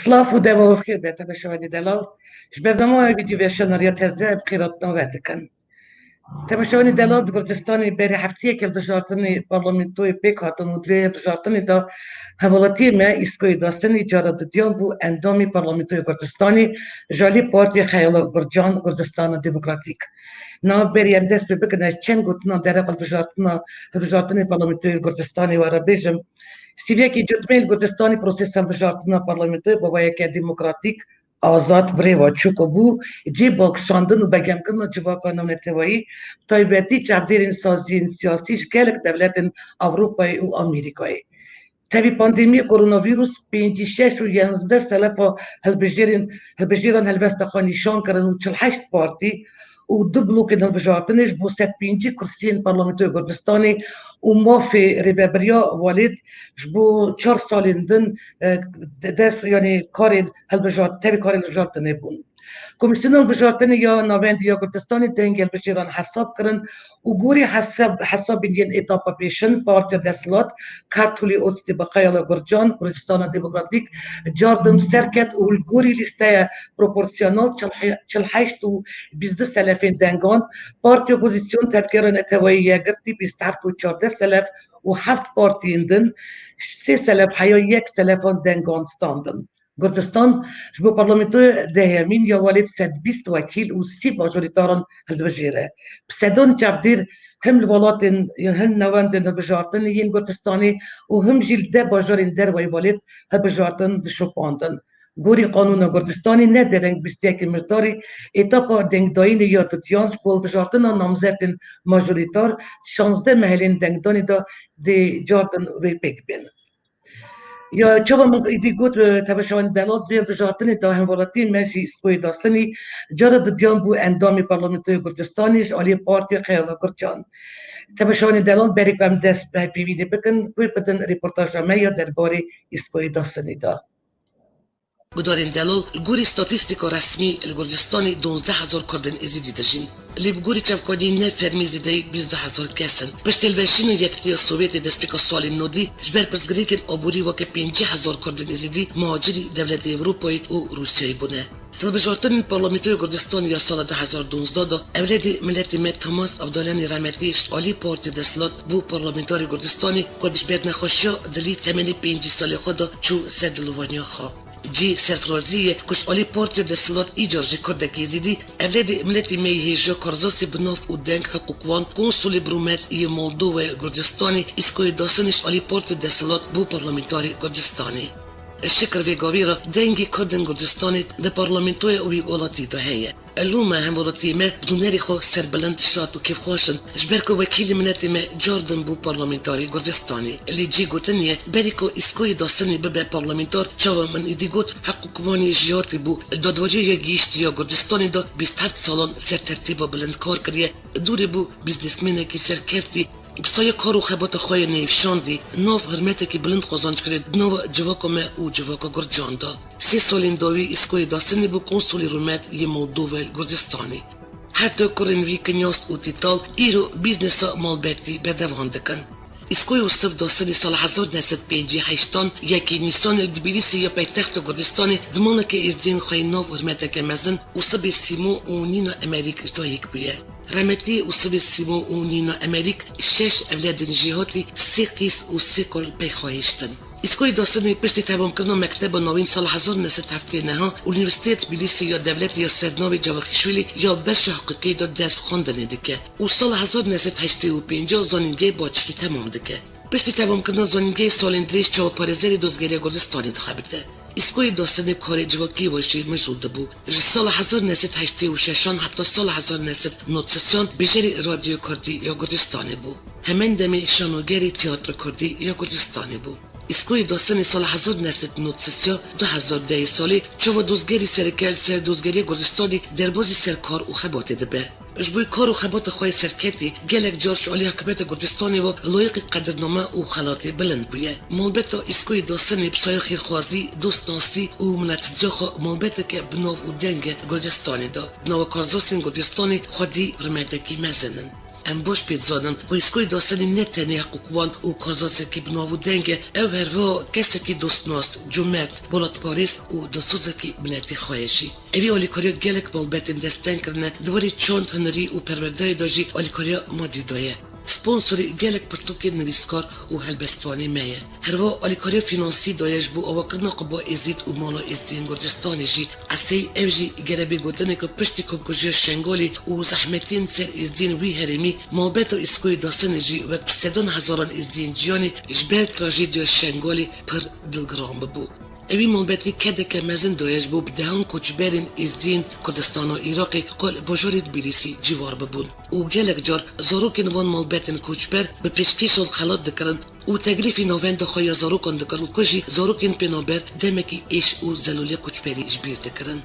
سلاف و دوا بخير بيتا بشواني دلال اش برنامه فيديو بيشان ريا تهزاب بخيرات نواتكن تمشوني دلال كردستاني بيري هفتيه كل بجارتني برلمانتوي بيك هاتن ودوی بجارتني دا هولاتي ما اسكوي داستني جارة ديان بو اندامي برلمانتوي كردستاني جالي بارتي خيال گرجان كردستان ديمقراطيك نا بيري ام دست ببكنا چن گوتنا درق بجارتني برلمانتوي كردستاني ورا بيجم سیویا کی جتمل گلستانی پروسس بجارتنا پارلمانتوی با یک دموکراتیک آزاد بریوا چوکو بو جی باکشاندن و بگم کنن جواکا نمتوایی تایبتی چابدیرین سازین سیاسیش گلک دولتن اروپای و آمریکایی تبی پاندمی کرونا ویروس 56 و 11 سلفا هلبجیران هلوست خانیشان کردن و 48 پارتی و دو بلوک هلبجارتنش بو 105 کرسیین پارلمانتوی کردستانی و ما في ريبابريا والد جبو 4 سالين دن دست يعني كارين هالبجار تبي كارين البجار نبون كوميسيون البجار يا نافند يا كردستاني دنگ البجيران حساب كرن وجوري حساب بين إتابة بيشن بارتي دسلات كارتولي أوستي بقايا لجورجان كردستان الديمقراطيك جاردم سركت والجوري لستة بروبورسيونال شلحشتو بيزد سلفين دنگان بارتي أوبوزيسيون تفكيرن اتوائية قرتي بيستعرفوا 14 سلف وحفت بارتي اندن 3 سلف حيا 1 سلفان دنگان ستاندن كردستان جبو برلمانتوي دهيمين يا والد 120 وكيل و 6 ماجوريتارن هالبجيره بسدون تفدير هم الولاتن هم نواندن البجارتن ين كردستاني وهم جيل ده باجارين در وي والد هالبجارتن دشوباندن گوری قانون کردستانی ندارن بسیار مقداری اتاقا دنگدایی یا تطیانش بول بجارتن نامزدن ماجوریتار 16 محلین دنگدانی دا دی جاردن روی پیک بین یا چه من ایدی گوت تبشون دلات بیل بجارتنی دا هم ولاتی مجی اسپوی داستنی جارد دیان بو اندامی پارلمانتوی کردستانیش علی پارتی خیال گرجان تبشون دلات بریکم دست به پیویده بکن کوی بدن ریپورتاج میا درباره اسپوی داستنی دا بدارین دلال گوری ستاتستیکا رسمی الگرجستانی 12000 کردن ازیدی داشتن. لیب گوری چفکادی نه فرمی زیدی 12000 کسن. پس تلویزیون یکتی سوویت دستپیکا سال نودی جبر پرسگری کن آبوری وقت 50000 کردن ازیدی مهاجری دولت اروپایی و روسیایی بونه. تلویزیون پارلمانتوی کردستان یا سال 2012 دا اولادی ملتی مت تماس افضلانی رحمتیش علی پارتی دستلات بو پارلمانتوی کردستانی کدش بیاد نخوشیا دلی تمنی 5 سال خود چو سدلوانیا خوا. جی سرفرازیه کش علی پارتی دستلات ایجارجی کرده که زیدی اولادی ملتی میهیجا کارزاسی بناف و دنگ حقوقوان کنسولی برومت ای مولدوه کردستانی اسکوی داستانش علی پارتی دستلات بو پارلمانتاری کردستانی. الشكر في قويرة دنجي كردن كردستاني لبرلمانتوية وبي ولاتي هي اللومة هم ولاتي ما بدون خو سر بلند شات وكيف خوشن جبركو وكيل مناتي ما جاردن بو برلمانتاري كردستاني اللي جي قوتنية بريكو اسكوي داستاني ببا برلمانتار شاوه من ايدي قوت حقو كماني جياتي بو دادواجي يجيشتي يا كردستاني دا 27 سالان سر ترتيبا بلند كار كريه دوري بو بزنسمنه كي سر كفتي بسای کارو خبات خواه نیفشاندی ناف هرمته که بلند خزانج کرد ناو جواکا ما و جواکا گرجان دا 3 سالین داوی اسکوی داستنی بو کنسولی رومت یه مولدوه گرجستانی هر دو کرن وی کنیاس و تیتال ایرو بیزنسا مالبتی بردوان دکن اسکوی وصف داستنی سال 1958 یکی نیسان الدبیلیسی یا پایتخت گرجستانی دمانه که از دین خواه ناف هرمته که مزن وصف سیمو و نینا امریک اشتایک بیه رمتي وصبي سيمو ونينا أمريك 6 أولاد جهاتي 3 قيس و 3 كل بيخواهشتن. اسكوي داستني بشتي تابم كنا مكتبة نوين صال 1979 والنيفرسيتي تبليسي يا دولتي يا سردناوي جواخيشويلي يا بش حقيقي دا دست خواندن دكه وصال 1985 زانينجي باچكي تمام دكه. بشتي تابم كنا زانينجي سالين دريش چاو پارزيري دوزگريا گردستاني انتخابته. اسکوی داستانی کاری جواکی باشی مجود بود. سال 1986 حتی سال 1990 بجری رادیو کردی یا گردستانی بود. همین دمی شانوگری تئاتر کردی یا گردستانی بود. اسکوی داستانی سال 1993 2010 سالی چوا دوزگری سرکل سر دوزگری گردستانی در بازی سرکار و خبات دبه. جبوی کار و خبات خواه سرکتی گلک جارش علی حکومت گردستانی و لایق قدرنامه و خلاطی بلند بویه. مالبتا اسکوی داستانی بسای خیرخوازی دوستانسی و منتجا خواه مالبتا که بناو و دنگ گردستانی دا. بناو کارزاسین گردستانی خودی رمدکی مزنن. ام باش پید زانن و اسکوی داستانی نه تنی حقوقوان و کارزاسکی بناو دنگه او هروا کسکی دوست ناست جمرت بولات پاریس و دستوزکی بلتی خواهشی اوی آلیکاریا گلک بالبتن دستن کرنه دواری چاند هنری و پروردای داجی آلیکاریا مادی دایه سپونسوری گلک پرتوکی نویسکار و هلبستوانی میه هروا آلیکاریا فینانسی دایش بو آواکرنا قبا ازید و مالا ازدین گرجستانی جی اسی اوجی گربی گودنه که پشتی کب گجیا شنگالی و زحمتین سر ازدین وی هرمی مالبتو اسکوی داستان جی وقت 3,000 ازدین جیانی جبل تراژیدیا شنگالی پر دلگرام ببو اوی مالبتی کده که مزن دایش بو بدهان کچبرین ازدین کردستان و ایراقی قل بجارید بیلیسی جوار ببون و گلک جار زاروکین وان مالبتن کچبر به پیشکش خلات دکرن و تگلیفی نوین دخواه زاروکان دکرن و کجی زاروکین پینابر دمکی ایش و زلولی کچبری اجبیر دکرن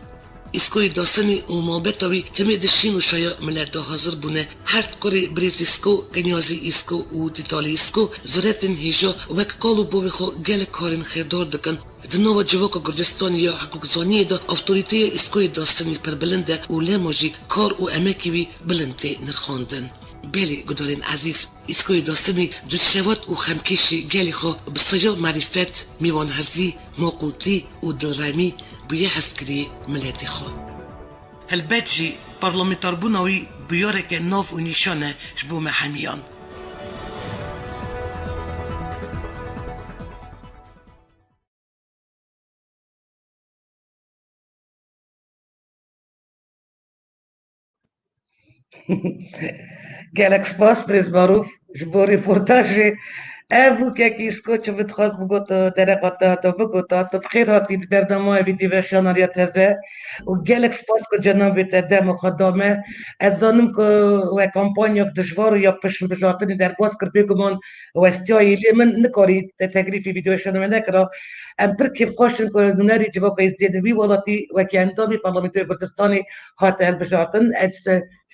اسکوی داستانی و مالبتاوی تمی دشین و شایا ملت دا حاضر بونه هرد کاری بریزیسکو کنیازی اسکو و دیتالی اسکو زورتن هیجا وک کالو بوی خو گل کارین خیردار دکن دنوا جواک گرجستان یا حقوق زانی دا افتوریتی اسکوی داستانی پر بلنده و لیموجی کار و امکیوی بلنده نرخاندن بله گدارین عزیز اسکوی داستانی دلشوات و خمکشی گلی خو بسایا معرفت میوان هزی ماقولتی و دلرمی بیا حسکری ملتی خو هلبت جی پارلمنتار بوناوی بیاره که ناف و نیشانه جبو محمیان گلک سپاس پریز معروف جبو ریپورتاجی او که اسکو چه بتخواست بگوت درقاتا تا بگوتا تا بخیر هاتید برنامه ویدیو شاناریا تزه و گلک سپاس که جناب تدم خدامه از زانم که و کمپانیا دشوار یا پشن بجارتنی در باز کرد بگمان و استیایی لی من نکاری تگریفی ویدیو شاناریا نکرا ام برکب خوشن که نوناری جواب ازدینوی ولاتی و که اندامی پارلمنتوی گرجستانی هات البجارتن از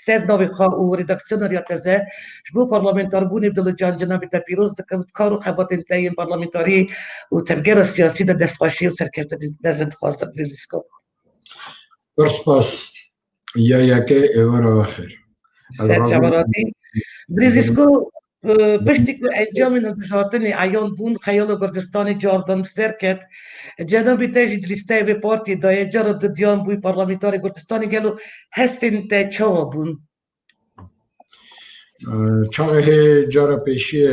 سر نوی خواه و ریدکسیوناریا تزه جبو پارلمنتار بونی بدل جناب تپیروز دکم کارو خبات انتاین پارلمنتاری و تفکر سیاسی در دستخوشی و سرکردن نزد خواست بریزیسکو. برسپاس یا یکی ایوارا خیر. سر جواراتی بریزیسکو پشتی که انجام نبجارتن ایان بون خیال گردستان جاردن سرکت جناب تاجی دلیسته به پارتی دای جارد دیان بوی پارلمنتاری گردستانی گلو هستین تا چوا بون چاقه جارا پیشی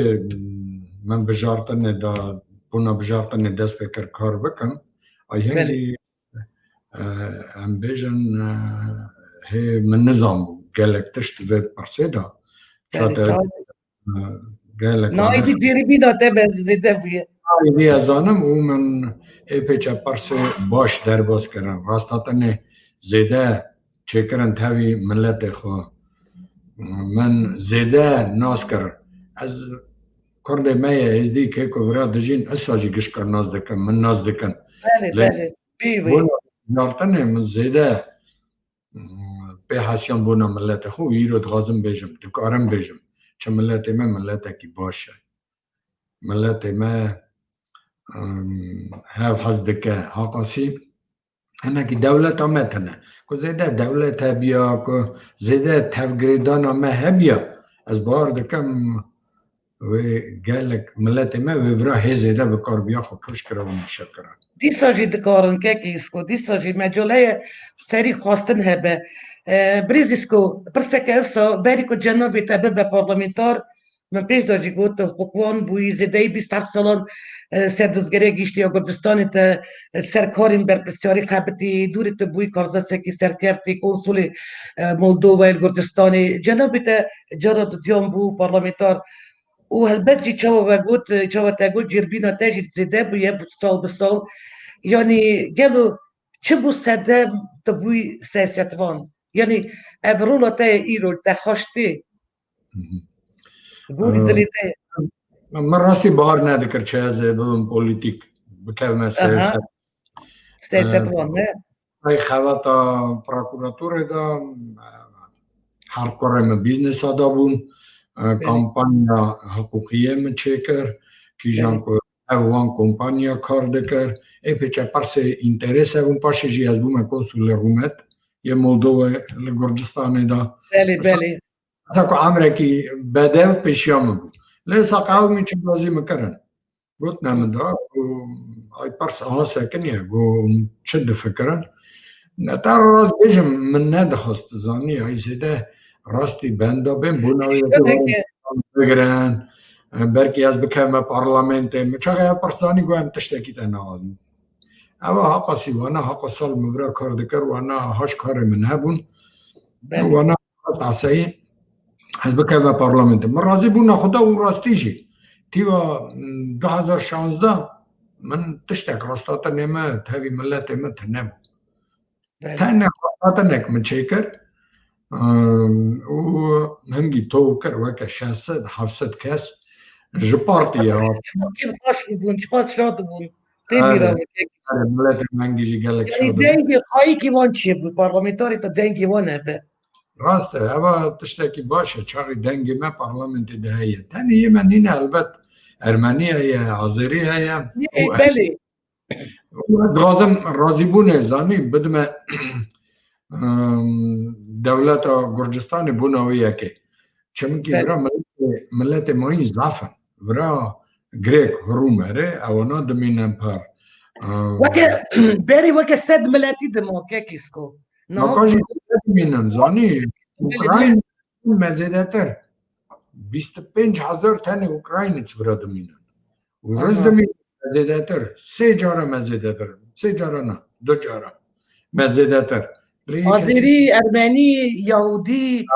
من بجارتن دا بونا بجارتن دست بکر کار بکن هنگی ام بیجن هی من نظام بو گلک تشت و پرسه دا چاته گلک نایدی دیری بینا تبه زیده بویه نایدی ازانم او من ای پیچه پرسه باش در باز کرن راستاتن زیده چه کرن تاوی ملت خو من زیده ناز کر از کرده میه ازدی که ورا دجین اساجی گشکر ناز دکن من ناز دکن بله بیوی بونا نارتنه من زیده به حسیان بونا ملت خو ایرو دغازم بیجم دکارم بیجم چه ملت ما ملت کی باشه ملت ما هاو حز دکه حقاسی انا کی دولت آمدنه که زیده دولت هبیا که زیده تفگریدان آمه هبیا از بار دکم و گلک ملت ما و ورا هی زیده بکار بیا خو کش کرا و مشکل کرا دی ساجی دکارن که کیسکو دی ساجی مجله سری خواستن هبه بریزیسکو پرسکه اسا بری که جنابی تبه به پارلمنتار من پیش داجی گوت حقوقوان بوی زیده 27 سالان سردوزگره گیشتی یا گردستانی تا سرکارین بر بسیاری خبتی دوری تا بوی کارزاسه کی سرکرتی کنسول مولدووا گردستانی جنابی تا جارا دیان بو پارلمنتار و هالبرجي تشاو تاقوت جربينا تاجي زيدا بويا سال بسال يعني قالوا تشبو سادام تبوي سياسيتوان يعني افرولا تا ايرو تا خوشتي بوري دليتي من راستی بار ندکر چه از بون پولیتیک بکوم سیاست سياسيتوان نه ای خواتا پراکوراتور دا هر کارم بیزنس دا بون کمپانیا حقوقیه من چکر کی جان کو اوان کمپانیا کار دکر ای پیچه پرس اینترس اون پاشه جی از بوم کنسول رومت یه مولدووا لگردستان دا بله تاكو عمركي بدأ بيشيام بو لسا قومي تشبازي مكرن قلت نعم دا هاي برس ساكنية بو تشد فكرن ترى راس بيجم من ناد خاص زاني هاي سيده راستي بندا بين بوناوي بگرن بركي از بكما برلمانت مچا برستاني گوام تشتكي تناول اما حقا وانا حقا سال مبرا کار دکر وانا هاش کار من هبون وانا عساي از بكما برلمانت من راضي بونا خدا و راستيشي تيوا 2016 من تشتك راستات نما تهوي ملات ما تنم تاني راستاتنك متشكر وهنجي توكر وكا شاسد حفصد كاس جبارتي كيف خاش يبون شقات شاط يبون تيمي راوي ملات منجي قال لك يعني دنجي خاي كيفان شيب البرلمانتاري تا دنجي وانا به راسته هوا تشتكي باشا شاغي دنجي ما برلمانت دهية تاني يمنينا البت أرمانيا هي عزيرية هي بلي غازم راضي بونه زاني بدما دولت گرجستان بوناویه که چمکی برا ملت مایی زعفن برا گریک رومره اونا دمینن پر وكا باري وكا سد ملاتي دمو كاكيسكو ما كانش دمینن زانی اوکراین مزیدتر 25,000 تن اوکراین برا دمینن و روز دمینن مزیدتر 3 جاره مزیدتر 3 جاره نه 2 جاره مزیدتر آذری، ارمنی، یهودی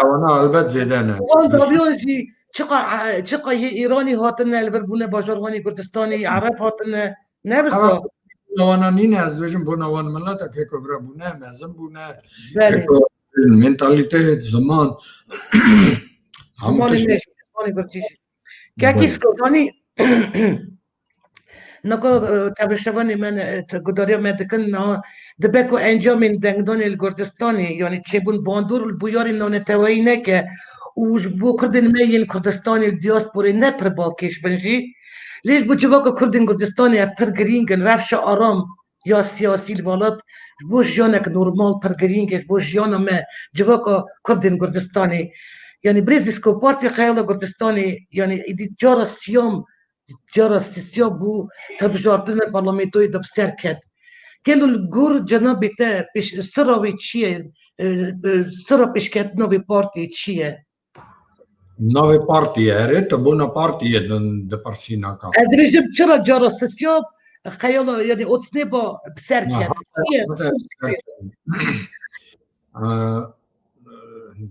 اونا البته زیدنه وان دابیونجی چقا ایرانی هاتن البربونه باجروانی کردستانی عرب هاتن نبسا اونا نین از دوشن بونوان ملت که کفر بونه مزم بونه منتالیته زمان زمانی میشه زمانی گرچیش که کیسکو زانی نکو تبشتوانی من گداری مدکن دبکو انجام دنگدان الگردستانی یعنی چبون باندور البویاری نانتوایی نکه وش بو کردن میل کردستانی دیاسپوری نپر باکش بنجی لیش بو جواک کردن کردستانی پر گرینگن رفش آرام یا سیاسی الوالات بو جانک نورمال پر گرینگش بو جانا ما جواک کردن کردستانی یعنی بریزیسکو پارتی خیال کردستانی یعنی ایدی جارا سیام جارا سیسیا بو تبجارتن پارلمانتوی دب سرکت كانوا الجور جنابي تا بيش سراوي تشيه سرا بيش كانت نوفي بارتي تشيه نوفي بارتي هرت بونا بارتي د برسينا كا ادري جبت شرا جارا سيسيوب خيالا يعني اوتسنيبا بسركت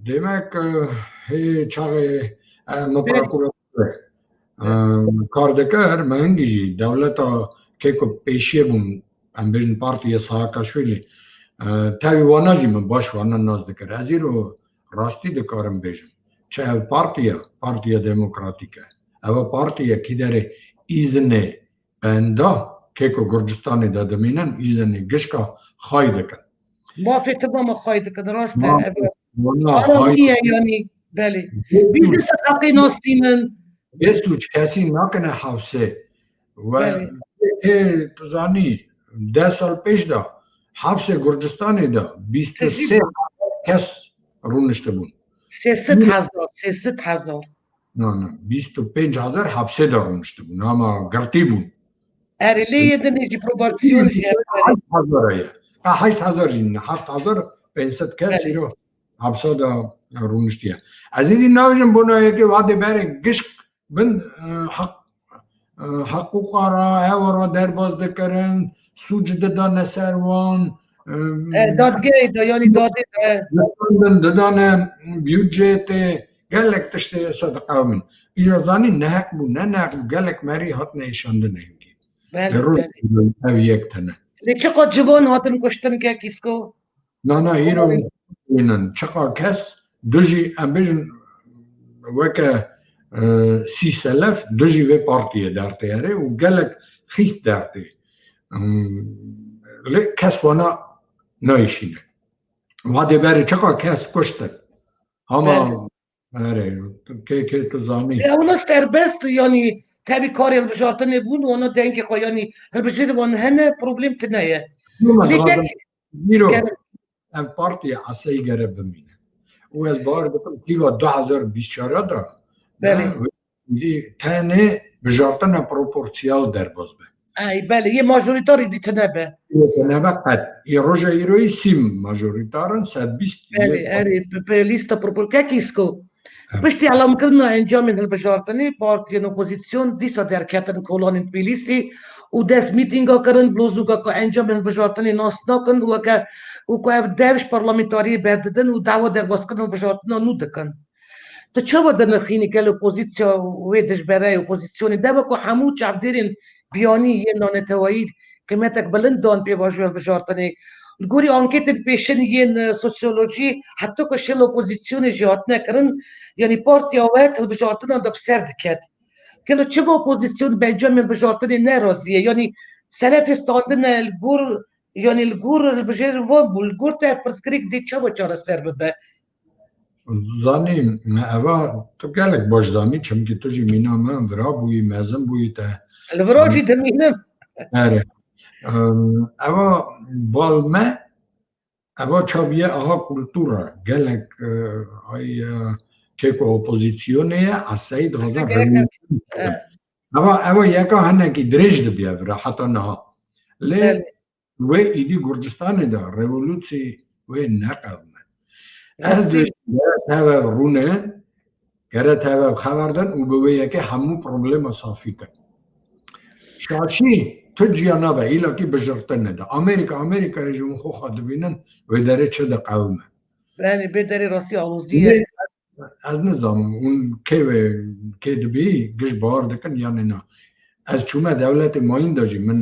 demek هي چاغي مبراكوراتور كاردكر مهنجي دولتا كيكو بيشيبون ام بيجن بارتي ساكاشويلي تاوي واناجي من باش وانا الناس دكر ازيرو راستي دكارم بيجن چه بارتيا ديمقراطيكا او بارتيا كيداري ايزني بندا كيكو گرجستاني دا دمينن ايزني گشكا خاي دكن ما في تمام خاي دكن راسته عربية يعني بلي بيزنس حقي ناستينن بيسوچ كاسي ناكنه حفصه و تزاني 10 سال پیش دا حبس گرجستانی دا 23 کس رونشته بون 300,000 نه 25,000 حبسه دا رونشته بون اما گرتی بون اری لیه دنیجی پروبارسیون جیب 8,000 جین 7,500 کسی رو حبسه دا رونشتیه از این نوجن بونه که وعده بره گشک بند حقوقا را هوا در باز دکرن سوج دادن سروان دادگاه دا یعنی دادن بیوجت گلک تشته صدقه من اجازانی نهک بو نه نهک بو گلک مری هات نیشانده نهنگی بله یک تنه چقدر جوان هاتن کشتن که کسکو؟ نه ایرو اینن چقدر کس دوجی امبیجن وکه 6,000 دوجی و پارتیه درته هره و گلک خیست درته کس وانا نایشینه وعده بره چقدر کس کشتن اما اره که تو زانی اونا سربست یعنی تبی کاری البجارتن نبون و اونا دنگی خواه یعنی البجار وان هنه پروبلیم تنیه میرو پارتی عصایی گره بمینه و از بار بکن تیگا 2024 دا بله تانه بجارتنا پروپورسیال در باز به ای بله یه ماجوریتاری دیت نبه نه وقت ای روژا ایروی سیم ماجوریتارن 120 بله اری به لیست کیسکو پشتی علام کردن انجام این بجارتنی پارتیان اپوزیسیون دیسا درکتن کولان تبلیسی و دست میتینگا کردن بلوزوگا که انجام این بجارتنی ناس نکن و که devş parlamentariye berdedin û dawa derbaskirin bijartina nû dikin. Ti çawa dinirxînî gel opozîsya wê dijbereyê opozîsyonê deve ku hemû çavdêrên biyanî yên nanetewayî qîmetek bilind dan pê bajoya bijartinê. Li gorî anketên pêşin yên sosyolojî heta ku şêl opozîsyonê jî hatine kirin yanî partiya we hilbijartina de bi ser diket. Gelo çima opozîsyon bencamên bijartinê nerazî ye yanî selefê standine li gor yani li gor bijêr ve li gor te pirsgirêk dê çawa çareser bibe. Zanî eva tu gelek baş zanî çimkî tu jî mîna me vira bûyî mezin bûyî te Li vira jî dimînim. ere eva bal me eva çabiye aha kultura gelek ay keko opozîsyonê ye eseyî dixwazin eva yeka hinekî dirêj dibiye vira heta niha lê wê êdî Gurcistanê de revolûtsî wê neqewme ez dê teve rûne gere teve xeberdan û bi wê yekê hemû problema safî kin şaşî tu ciyana be îlakî bijirtin nede Amerîkayê ji min xwe xwe dibînin wê derê çi diqewme bê derê rastî alozî ye ez nizanim hûn kê dibî giş bahar dikin yanê na ez çûme dewletê mayîn de jî min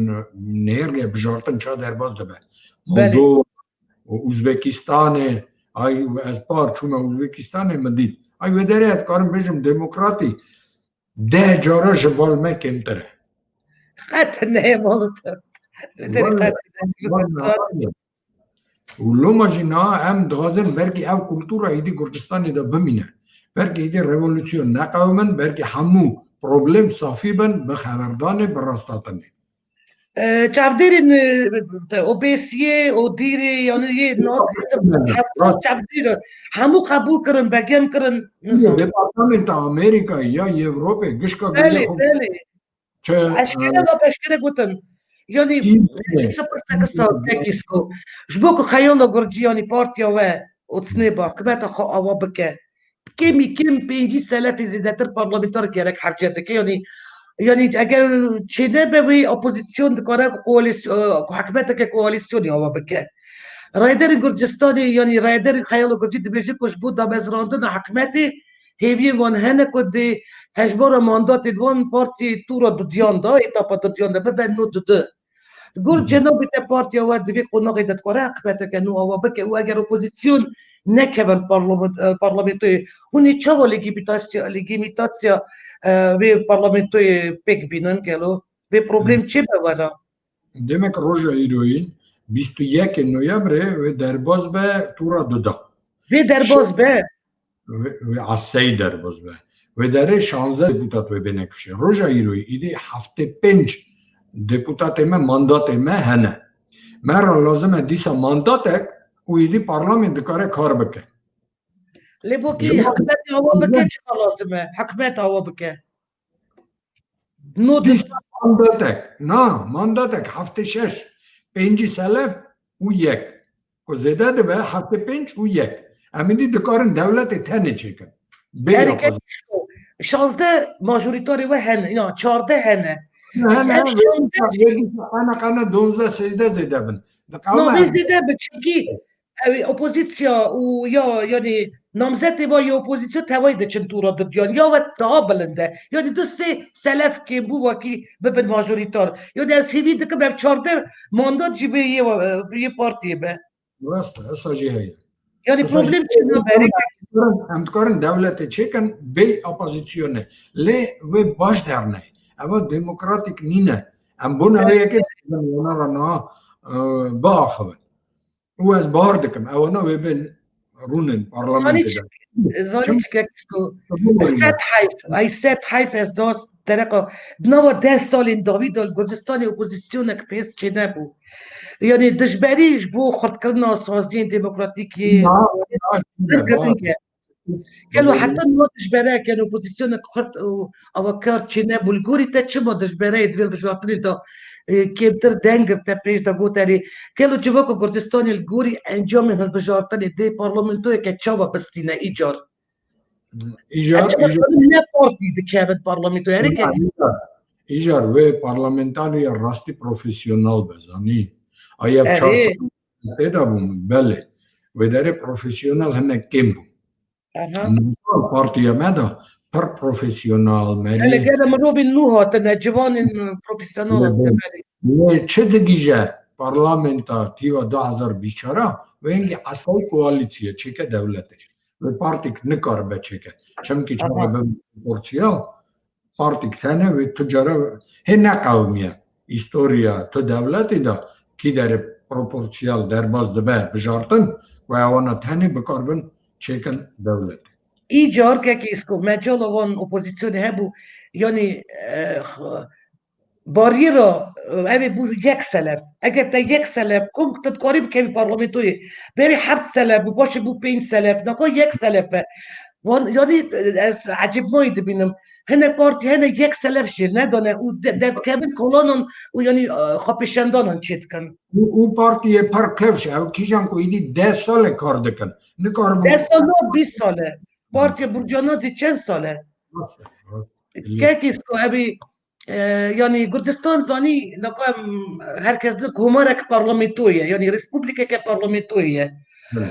nêrê bijartin ça derbas dibe Moldova Uzbekistanê ay ez par çûme Uzbekistanê min dît ay wê derê ez karim bêjim demokratî 10 cara ji bal me kêmtir e qet neye malıtı. û loma jî niha em dixwazin belkî ev kultura êdî Gurcistanê de bimîne belkî êdî revolûsyon neqewmin belkî hemû problem safî bin bi xeberdanê bi rastatinê Çavdêrên obêsiyê û dîrê yanî çavdêr hemû qebûl kirin begem kirin Departamenta Amerîkayê ya Yewropê gişka belê eşkere da peşkere gotin yanî tekîsko ji bo ku xeyala Gurcî yanî partiya we otsnêba qimeta xwe ava bike kêmî kêm pêncî selefê zêdetir parlamenter gerek hevce dike yanî eger çêne be wê opozîsyon dikare hikûmeteke koalîsyonê ava bike Rayderê Gurcistanê yanî rayderê xeyala Gurcî dibêje ku ji bo damezrandina hikûmetê hêviyê wan hene ku dê hejbara mandatê wan partiyê tûra dudiyan da etapa dudiyan de bibe nû didi Gor cenabê te partiya we divê qonaqê de dikare hikûmeteke nû ava bike û eger opozîsyon nekevin parlamentoyê hûn ê çawa legîmîtasya wê parlamentoyê pêk bînin gelo vê problem çi be were demek roja îroyîn 21 Noyebrê wê derbas be tûra duda vê derbas be wê eseyî derbas be wê derê 16 deputat wê bê nekişe roja îroyî êdî 75 deputatê me mandatê me hene me ra lazim e dîsa mandatek û êdî parlament dikare kar bike lê bokî hikûmetê ava bike çi lazim e hikûmet ava bike dîsa mandatek na mandatek 76 pêncî selef û yek ku zêde dibe 75 û yek em êdî dikarin dewletê tenê çêkin bê 16 majorîtarê we hene 14 hene qana 12 13 zêde bin zêde bi çekî opozîsya û ya yanî namzetê ve ya opozîsyon tewayî diçin tûra didiyan ya we daha bilind e yanî du sê selef kêbû wekî bibin majorîtar yanî ez hêvî dikim ev 14 mandat jî yê partiyê be esa jî heye yanî problem çi naberê em dikarin dewletê çêkin bê opozîsyonê lê wê baş derne eva demokratîk nîne em bûn eveyekê wana ra niha biaxivin û ez bahar dikim ewana wê bin رونن پارلمنت زانی چه که ای ست حیف از داست درقا بنوا 10 سال این داوید گرجستان اپوزیسیون که پیس چه نبود یعنی دشبریش بو خود کردن سازی دموکراتیکی قالوا حتى نوضش براك كانوا بوزيسيونك خرط او كارت شينا بولغوري تا تشمو دش براي دويل بجواتني دا كيبتر دنجر تا بريش دا غوتاري قالوا جواكو كردستاني الغوري انجام من البجواتني دي بارلمنتو كتشاوا بستينا ايجار لا بارتي دي كانت بارلمنتو يعني ایجار و پارلمنتاری راستی پروفیسیونال بزنی آیا 4 پیدا بوم بله و داره پروفیسیونال هنه کم بود پارتیا ماذا پر پروفیسیونال مری هلا كان مرو بالنوها تنجوان بروفيسيونال چه دیگه پارلمنتا تیوا 2024 و اینگه اصل کوaliție چه که دولته و پارتیک نکار بچه که چون که چرا به پورتیال پارتیک ثانه و تجاره هنه قومیه استوریا تو دولتی دا کی در پروپورسیال در باز دبه بجارتن و اوانا ثانه بکاربن چکن دولت ایجار که اسکو مجال وان اپوزیسیون هبو یعنی باریرا اوی بو 1 سال اگر تا 1 سال کم تدکاری بکنی پارلمنتوی بری 7 سال بو باشه بو 5 سال نکو 1 سال وان یعنی از عجیب ماید بینم هنه پارتی هنه 1 سال شیر ندانه او در کمین کلانون و یعنی خاپشندانان چیت کن او پارتی پر کفش او کیجان کو ایدی 10 سال کار دکن نکار بو 10 سال نه 20 ساله پارتی برجاناتی چند ساله که کسکو ابی yani Gürcistan zani nakam herkes de kumarek parlamentoye yani respublika ke parlamentoye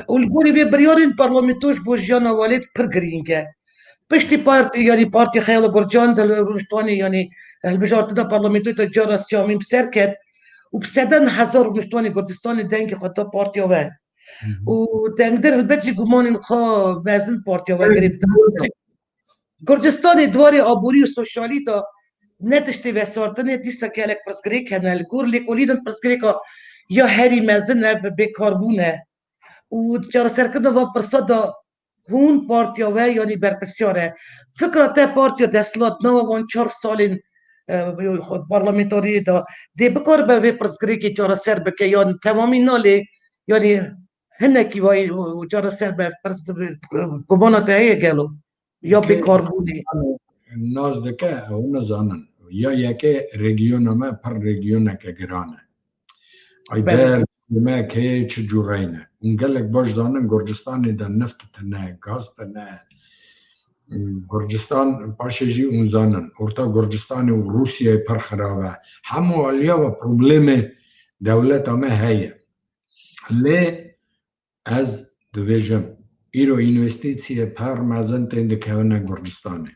والقولي ببريورين parlamentoş bojjana valet pergringe pişti parti yani parti خيال Gürcan da Ruştani yani البجارت da parlamentoy da jarasya min serket وبسدن حزار Ruştani Gürcistan'ı denki hatta parti ve وتقدر البتجي جمانين خا بازن parti ve gerekti Gürcistan'ı dvari aburi sosyalita نتشتي بسارتني ديسا كالك برسكريك هنا الجور لي قوليدن برسكريكا يا هاري مازن بكربونه وتجار سركنا وبرصدا هون بارتيا و يعني بربسياره فكرة تا بارتيا دسلات نوا وان 4 سالين برلمانتاري دا دي بكار به برسكريكي جار سربك يعني تمامي نالي يعني هناكي واي جار سرب كوبانا تاعي قالوا يا بكربوني الناس دكا او نزانن یا یکی رژیون ما پر رژیون که گرانه ای در ما که چه جورینه اونگلک باش دانن گرجستان دا نفت تنه گاز تنه گرجستان پاشجی اون زانن ارتا گرجستان و روسیه پر خرابه همو علیا و پروبلم دولت ما هیه لی از دویجم ایرو اینوستیسیه پر مزن تنده که گرجستانه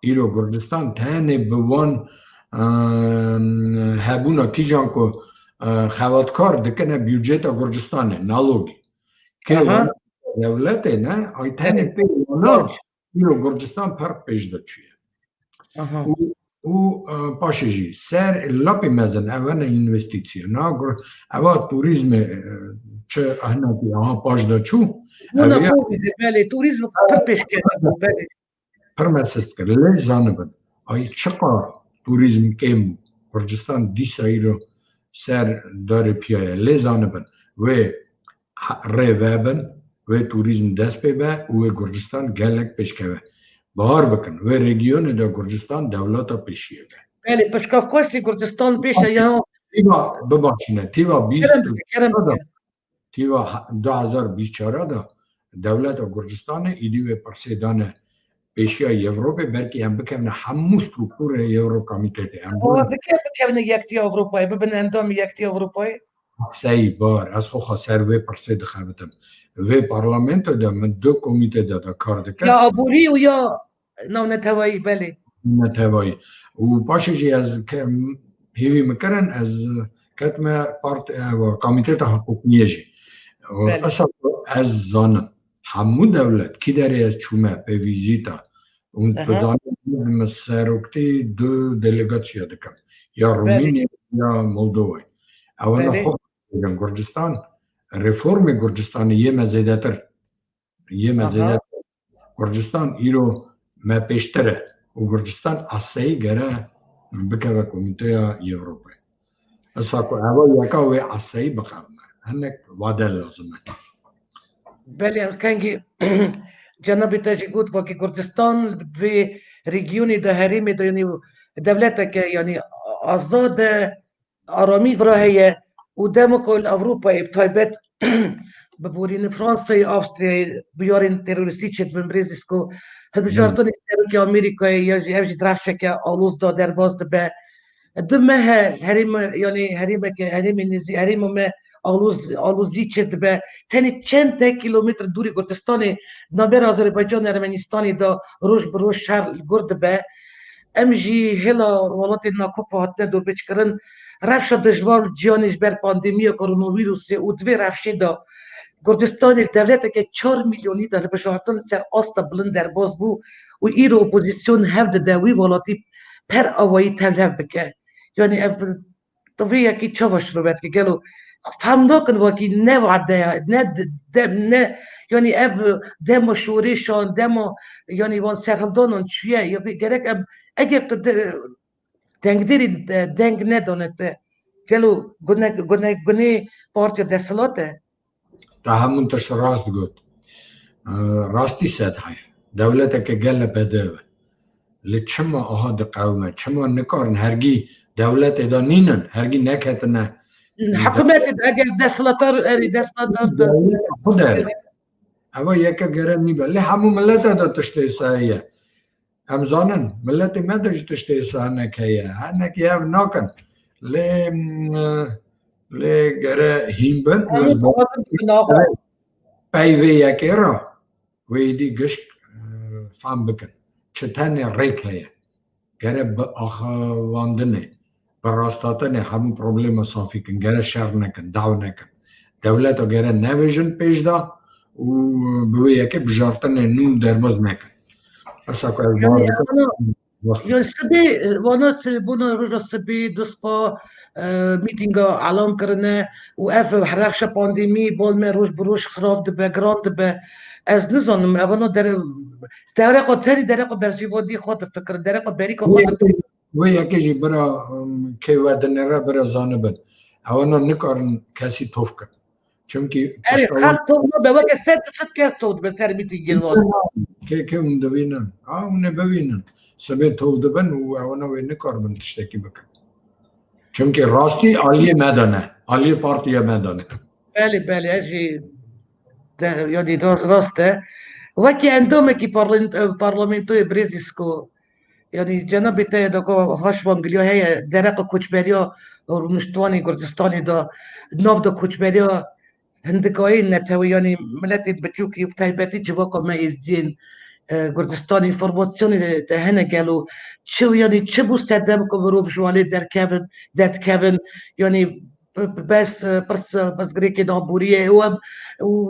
ایرو گرجستان تنه بوان هبونا کیجان کو خواتکار دکنه بیوجیتا گرجستانه نالوگی که دولته نه ای تنه پیوانا ایرو گرجستان پر پیش دچیه او پاشجی سر لاپی مزن اوانه اینوستیسیه نه اوا توریزم چه اهناتی آها پاش دچو اونا بوده بله توریزم پر پیش کرده بله پرمسست کرد لی زانبن ای چقدر توریزم کم گرجستان دیسا ایرو سر داره پیایه لی زانبن و ری وابن و توریزم دست پیبه و گرجستان گلک پیش که بار بکن و رژیون دا گرجستان دولتا پیشیه بله پشکافکاسی گرجستان پیشه یا تیوا ببخشنه تیوا 2024 دا دولت گرجستان ایدی و پرسیدانه پیشی اوروپا برکی هم بکنه همو سترکتور یورو کمیته بکنه یکتی اوروپایی ببین اندام یکتی اوروپایی سی بار از خو خسر و پرسید خواهدم و پارلمنت دا من 2 کمیته دا کار دکن یا عبوری و یا نو نتوایی بله نتوایی و پاشجی از هیوی مکرن از کتم کمیته تا حقوقیه جی اصلا از زانم همو دولت کی داری از چومه به ویزیتا اون بزانم سروکتی 2 دلیگاسیا دکم یا رومینیا یا مولدوای اولا خوب گرجستان reform Gürcistan'ı yeme zedetir. Yeme Aha. zedetir. Gürcistan îro me pêştere û Gürcistan asayî gere bikeve Komîteya Ewropayê. Esa ku eva yeka wê asayî biqewime. Hinek wade lazim e. بله کنگی جناب تاجی گفت با که کردستان به ریگیونی ده حریم ده یعنی دولت که یعنی آزاد آرامی برای و دموکل اروپا ابتایبت ببورین فرانسه آستریا بیارین تروریستی چت من بریزیسکو هل بجارتون استرو که آمریکا یا جی افجی درفشه که آلوز دا در باز ده به دمه حریم یعنی حریم که حریم نزی حریم ما آلوزی چت به تنی چند کیلومتر دوری کردستانی نابر آذربایجان ارمنستانی دا روش بروش شهر گرد به امجی هلا ولات ناکوپ هاتنه دو بچکرن رفش دجوار جیانش بر پاندمی کرونا ویروس و دوی رفشه دا کردستانی دولت که 4 میلیونی دا بشارتن سر آستا بلند در باز بو و ایرو اپوزیسیون هفت دوی ولاتی پر آوایی تلف بکه یعنی طبیعی که چاوش رو بد که گلو فهم نکن واقعی نه وعده نه یعنی اف دم شورشان دم یعنی وان سرهلدانان چیه یا گرک اگر تو دنگدری دنگ ندانه گلو گنه پارتی دستلاته تا همون تش راست گفت راستی سد حیف دولت که گله بده لچما آها ده قومه چما نکارن هرگی دولت ادا نینن هرگی نکتنه حکومت اگر دستلاتر خود اره اما یکا گره نیبه لی همو ملت ادا تشتی سایه هم زانن ملت مدش تشتی سایه نکیه هنکی هف ناکن لی گره هیمبن پیوه یکی را ویدی گشک فهم بکن چتنی ریک هیه گره با آخواندنه براستاتنه همون پروبلم صافی کن گره شر نکن دعو نکن دولت و گره نویژن پیش دا و بوی یکی بجارتنه نون درباز نکن اصلا که یعنی سبی وانا بونا روز سبی دوست با میتینگا اعلام کرنه و اف حرفش پاندمی بول من روز بروش خراب دبه گراند دبه از نزانم اوانا در قطری در برجیوادی خود فکر در بری که خود و یکی جی برا که ودنه را برا زانبن اوانا نکارن کسی توف کن چونکی اری خط توف به وقت ست کس توف به سر میتینگی که اون دوینن اونه ببینن سبه توف دبن و اوانا وی نکار بند تشتکی بکن چونکی راستی آلیه مدانه آلیه پارتیه مدانه بله اجی یعنی راسته وکی اندومه که پارلمنتوی بریزیسکو یعنی جناب تا دکو هاش وانگلیا هی درق کوچبریا رونشتوانی کردستانی دا ناو دا کوچبریا هندکایی نتوی یعنی ملت بچوکی بتایبتی جواکا ما ازدین کردستان اینفورماسیونی ده هنه گلو چه یعنی چه بو سدم که برو بجوالی در کبن یعنی بس گریکی نابوریه و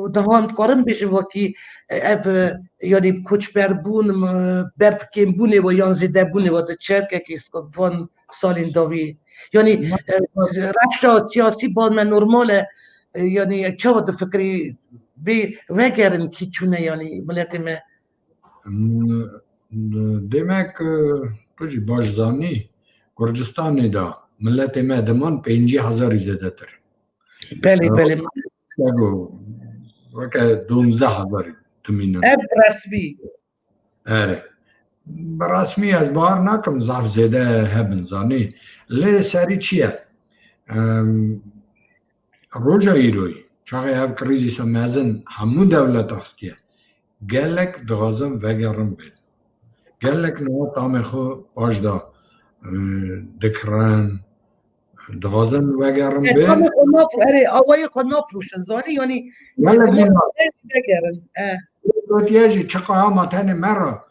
ده هم تقارن بیشه وکی اف یعنی کوچبر بون برفکیم بونه و یانزیده بونه و ده چرکه که اسکو وان سالین داوی یعنی رفشا سیاسی بال من نرماله یعنی چه وقت فکری بی وگرن کی چونه یعنی ملت ما demek تو جی باش زانی گرجستانی دا ملت ما دمان 50,000 زیادتر بله بگو وکه 12,000 تمینن اب رسمی اره برسمی از بار نکم ضعف زیده هبن زانی لی سری چیه روجا ایروی چاقی هف کریزی سمازن همون دولت اختیه گلک دغازم وگرم بید گلک نو تام خو باش دا دکران دغازم وگرم بید آوای خود نفروشن زانی یعنی وگرن دوتیجی چقا ها متن مرا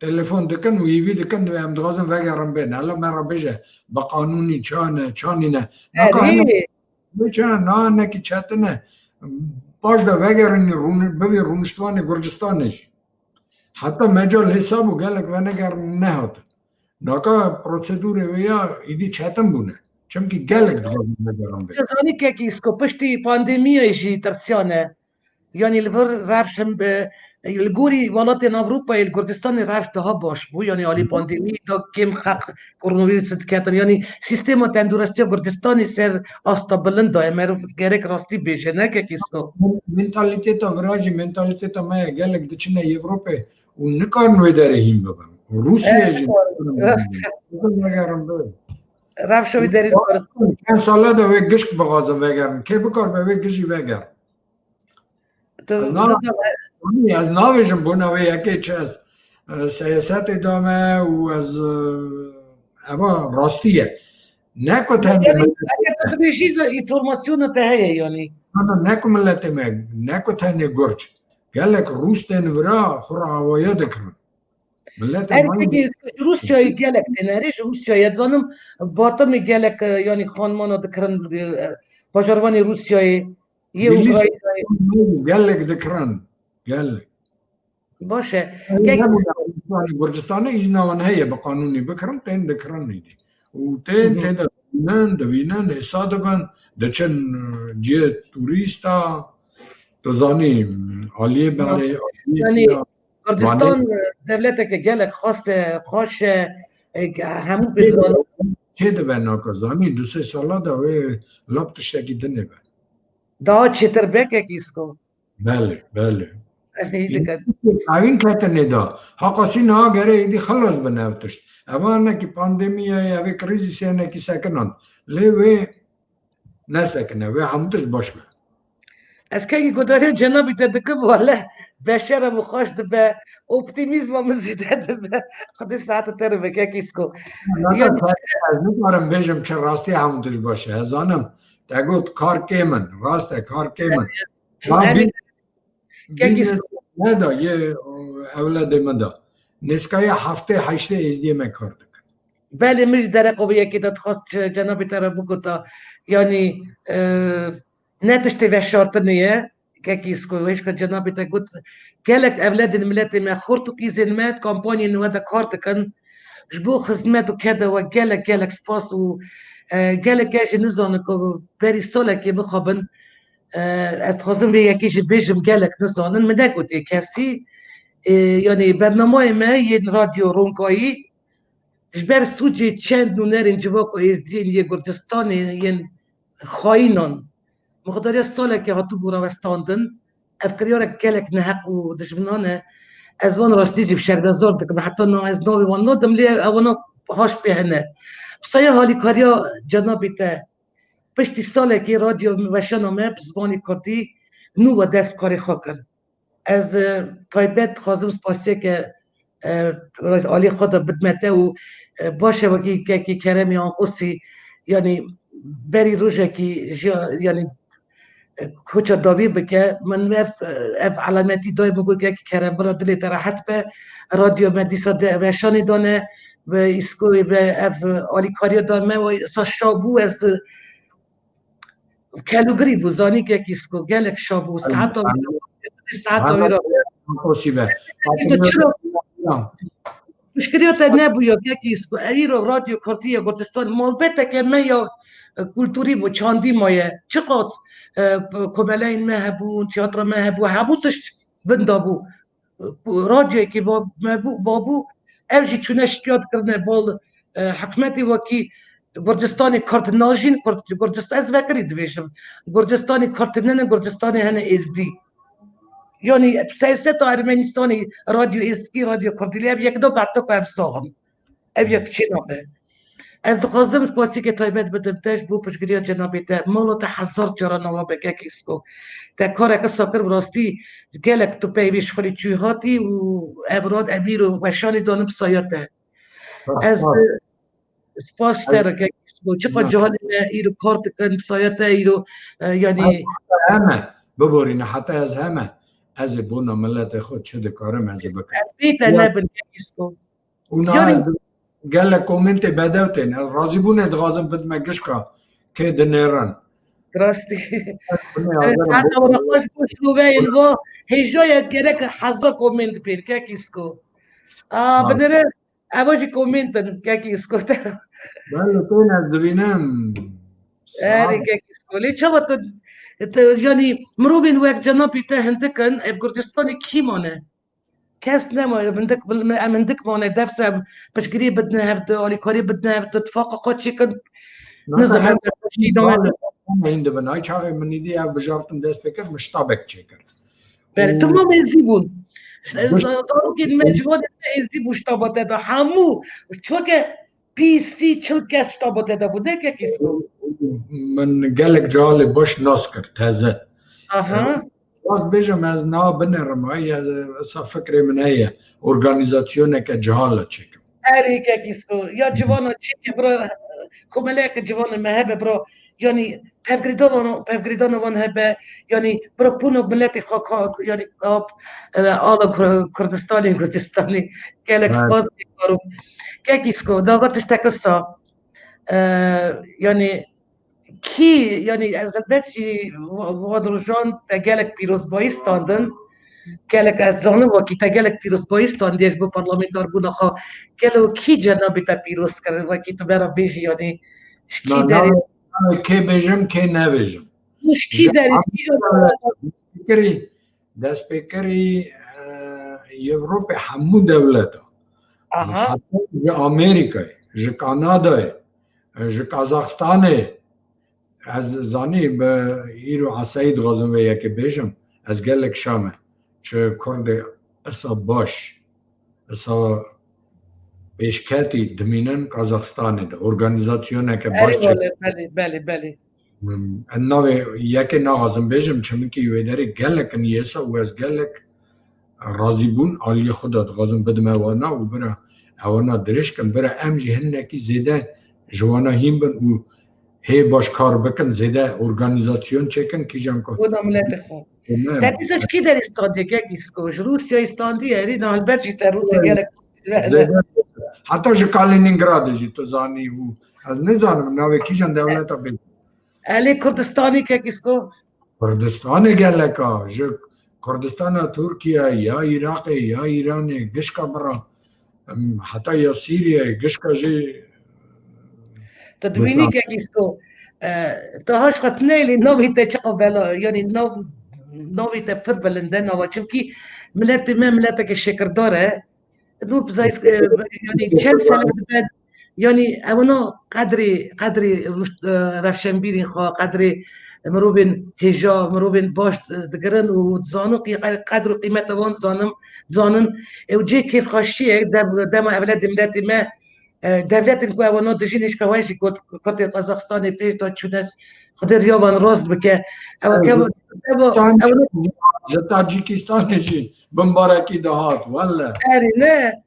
تلفن دکن و ایوی دکن و هم دغازم وگرم بید حالا مرا بشه با قانونی چانی نه نکا هنه بچه نه نکی چطنه باش دا وگرن بوی رونشتوان گرجستانش حتی مجال حساب و گلک و نگر نهاد ناکا پروسیدور ویا ایدی چطن بونه چونکی گلک دخوازم بگرم بید زانی که کیسکو پشتی پاندمیه جی ترسیانه یعنی البر رفشم به الگوری ولات اوروبا الکردستان رفت ها باش بو یعنی علی پاندمی تا کم حق کرونا ویروس کردن یعنی سیستم تندرستی کردستانی سر آستا بلند دای مرو گرک راستی بیشه نه که کیسکو منتالیتیتا وراجی منتالیتیتا ما گلک دچینه یوروپا و نکار نوی داره هیم ببم روسیه جی بگرم بید رفت شوی دارید چند ساله دا وی گشک بغازم وگرم که بکار به وی گشی وگر از ناویجم بونه وی یکی چه از سیاست دامه و از اوا راستیه نکو تنده اگر تو بیشیز اینفورماسیون تا هیه یعنی نکو ملت مگ نکو تنده گرچ گلک روس دن ورا خورا هوایه دکرن ملت Erkek Rusya'yı gelek deneriz. Rusya'ya canım batı gelek yani xanmana dikrin bajarvani Rusya'yı ye Ukrayna'yı گلک دکرن گلک باشه گرجستان ایزنوان هیه به قانونی بکرن تین دکرن نیدی و تین دوینن اصاده بن دچن جیه توریستا تزانی عالیه برای yani Kurdistan devlete ki gelek خوش همون بزن چه ده به ناکازانی دو سه ساله ده وی لب تشتکی دنه به daha çetir beke kisko بله بله این کهتر ندا حقاسی نا گره ایدی خلاص بنفتشت اما نکی پاندمیه اوی کریزی سینه کی سکنن لی وی نسکنه وی همتش باش به از که گداره جنابی تدکم واله بشرم خوش ده به اپتیمیزم زیده به خود ساعت تر بکه کیسکو از نکارم بیجم چه راستی همتش باشه از آنم تگوت کار کیمن راسته کار کیمن ندا یه اولاد من دا نسکای هفته هشته ازدیه مکار دکن بله مش در قویه که داد خواست جنابی تر بگوتا یعنی نتشتی و شرط نیه که کیسکو ویش که جنابی تر گوت گلک اولاد الملت ما خورتو کیزن مات کامپانی نوادا کار دکن جبو خدمت و کده و گلک سپاس و گلک اج نزانه که بری ساله که بخوابن از خواستم به یکیش بیجم گلک نزانن من نگوتی کسی یعنی برنامه ما یه رادیو رونکایی جبر سوچی چند نونرین جواکو ازدین یه گرجستانی یه خواینان مقداری ساله که هاتو بورا وستاندن افکریار گلک نحق و دشمنانه از وان راستی جیب شرگزار دکم حتی نا از ناوی وان نادم لی اوانا هاش بهنه بسایه حالی کاریا جنابی تا پشتی ساله که رادیو وشانامه بزبانی کردی نو و دست کاری خواه کرد از تایبت خوازم سپاسیه که عالی خود بدمته و باشه وکی که کرمی آنقصی یعنی بری روژه که یعنی کوچه داوی بکه من اف علامتی دای بگو که کرم برا دلی تراحت به رادیو مدیسا وشانی دانه و اسکوی به اف عالی کاری دانه و اسا شابو از کلوگری بوزانی که اسکو گلک شابو ساعت آوی را مشکلیات نبویا که اسکو ایرو رادیو کارتیه گرجستان محبته که من یا کلتوری بو چاندی مایه چقدر کمالین ما هبون تئاتر ما هبو هموتش بندابو رادیوی که بابو اوجی چونه شکایت کرده بال حکمتی وکی گرجستانی کارت ناجین گرجستان از وکری دویشم گرجستانی کارت ننه گرجستانی هنه ازدی یعنی سیاست ارمنستانی رادیو اسکی رادیو کردلی اف یک دو بعد که اف ساهم اف یک چی نامه از دخوازم سپاسی که تایبت بدم تش بو پشگیری جنابی تا مولو تا هزار جارا نوابه که کسکو تا کار که ساکر براستی گلک تو پیویش خالی چوی هاتی و افراد امیر و وشانی دانم سایته از سپاس تر که کسکو چقدر جهانی ایرو کارت کن سایته ایرو یعنی همه ببورین حتی از همه از بونا ملت خود چه کارم از بکن بیتا نبن که کسکو اونا از گله کومنت بدوتن راضی بونه دغازم بد مگشکا که دنیران راستی حتی و خوش بشلو بین و هیجای گرک حضا کومنت پیر که کسکو بدره اواجی کومنتن که کسکو بله تو از دوینم اري كيسكو لي شبط يعني مروبين ويك جنابي تهندكن افغردستاني كيمونه كاس نما من دك مونه دفسه باش قريب بدنا هفد اولي كوري بدنا هفد اتفاق قد شكن نزل هذا الشيء دوما عند بناي چاغ من دي او بجارتم دست بکر مشتابک چکر بله تمام يزيبون صاروا كي المجهود يزيبوا شطابات هذا حمو شو كه بي سي تشلكاس شطابات هذا بودك كيسكو من گلک جال باش ناس کرد تازه اها باز بجم از نا بنرم های از اصلا فکر من هیه ارگانیزاسیونه که جهاله چکم اري كيسكو يا جوانا تشيكي برو كوملاك جوانا مهبه برو يعني بفغريدونو وان هبه يعني برو بونو بلاتي خاكا يعني آلا كردستاني كالك سباز كارو كيسكو داغت تشتكسا يعني کی یعنی از البته وادرجان تگلک پیروز بایستاندن گلک از زانه و کی تگلک پیروز بایستاندیش به پارلمانتار بوده خو گلو کی جنابی تا پیروز کرد و کی تو برا بیشی یعنی کی داری که بجم که نویجم مش کی داری فکری دست بکری یوروپ همو دولتا حتی امریکای ج کانادای ج کازاخستانه از زانی به ایرو عساید غازم و یکی بیشم از گلک شامه چه کرد اصا باش اصا پیشکتی دمینن کازاخستانه ده ارگانیزاسیونه که باش چه بله انوی یکی نغازم بیشم چمون که یوی داری گلک نیسا و از گلک راضی بون آلی خودت غازم بدم اوانا و برا اوانا درش کن برا امجی هنکی زیده جوانا هیم بن و هی باش کار بکن زیده ارگانیزاسیون چکن کی جم کن بودم لاتخو تاتیزش کی در استاندی که کیسکوش روسیا استاندی هری نه البته جیت روسیا گلک حتی جو کالینینگراد جی تو زانی و از نزانم ناوی کی جن دولتا بید علی کردستانی که کیسکو کردستان گلکا جو کردستان ترکیه یا عراق یا ایران گشکا برا حتی یا سیریه گشکا جی تدوینی که کیسکو تهاش خطنه نوی تچقو بلا يعني نوی تفر بلندن و چونکی ملت ما ملتك الشكر داره نو بزايس يعني كم سنه بعد يعني اونا قدري رفشنبيرين خو قدري مروبين هجا مروبين باش دقرن وتزانو قدر قيمة وان زانن وجي كيف خاشيه دم اولاد ملاتي ما دولت القوى ونادجينش كواجي كنت قزاقستاني بيتو تشونس خدر يوان راست بك او كم تاجيكستان جي بمباركي دهات ولا لا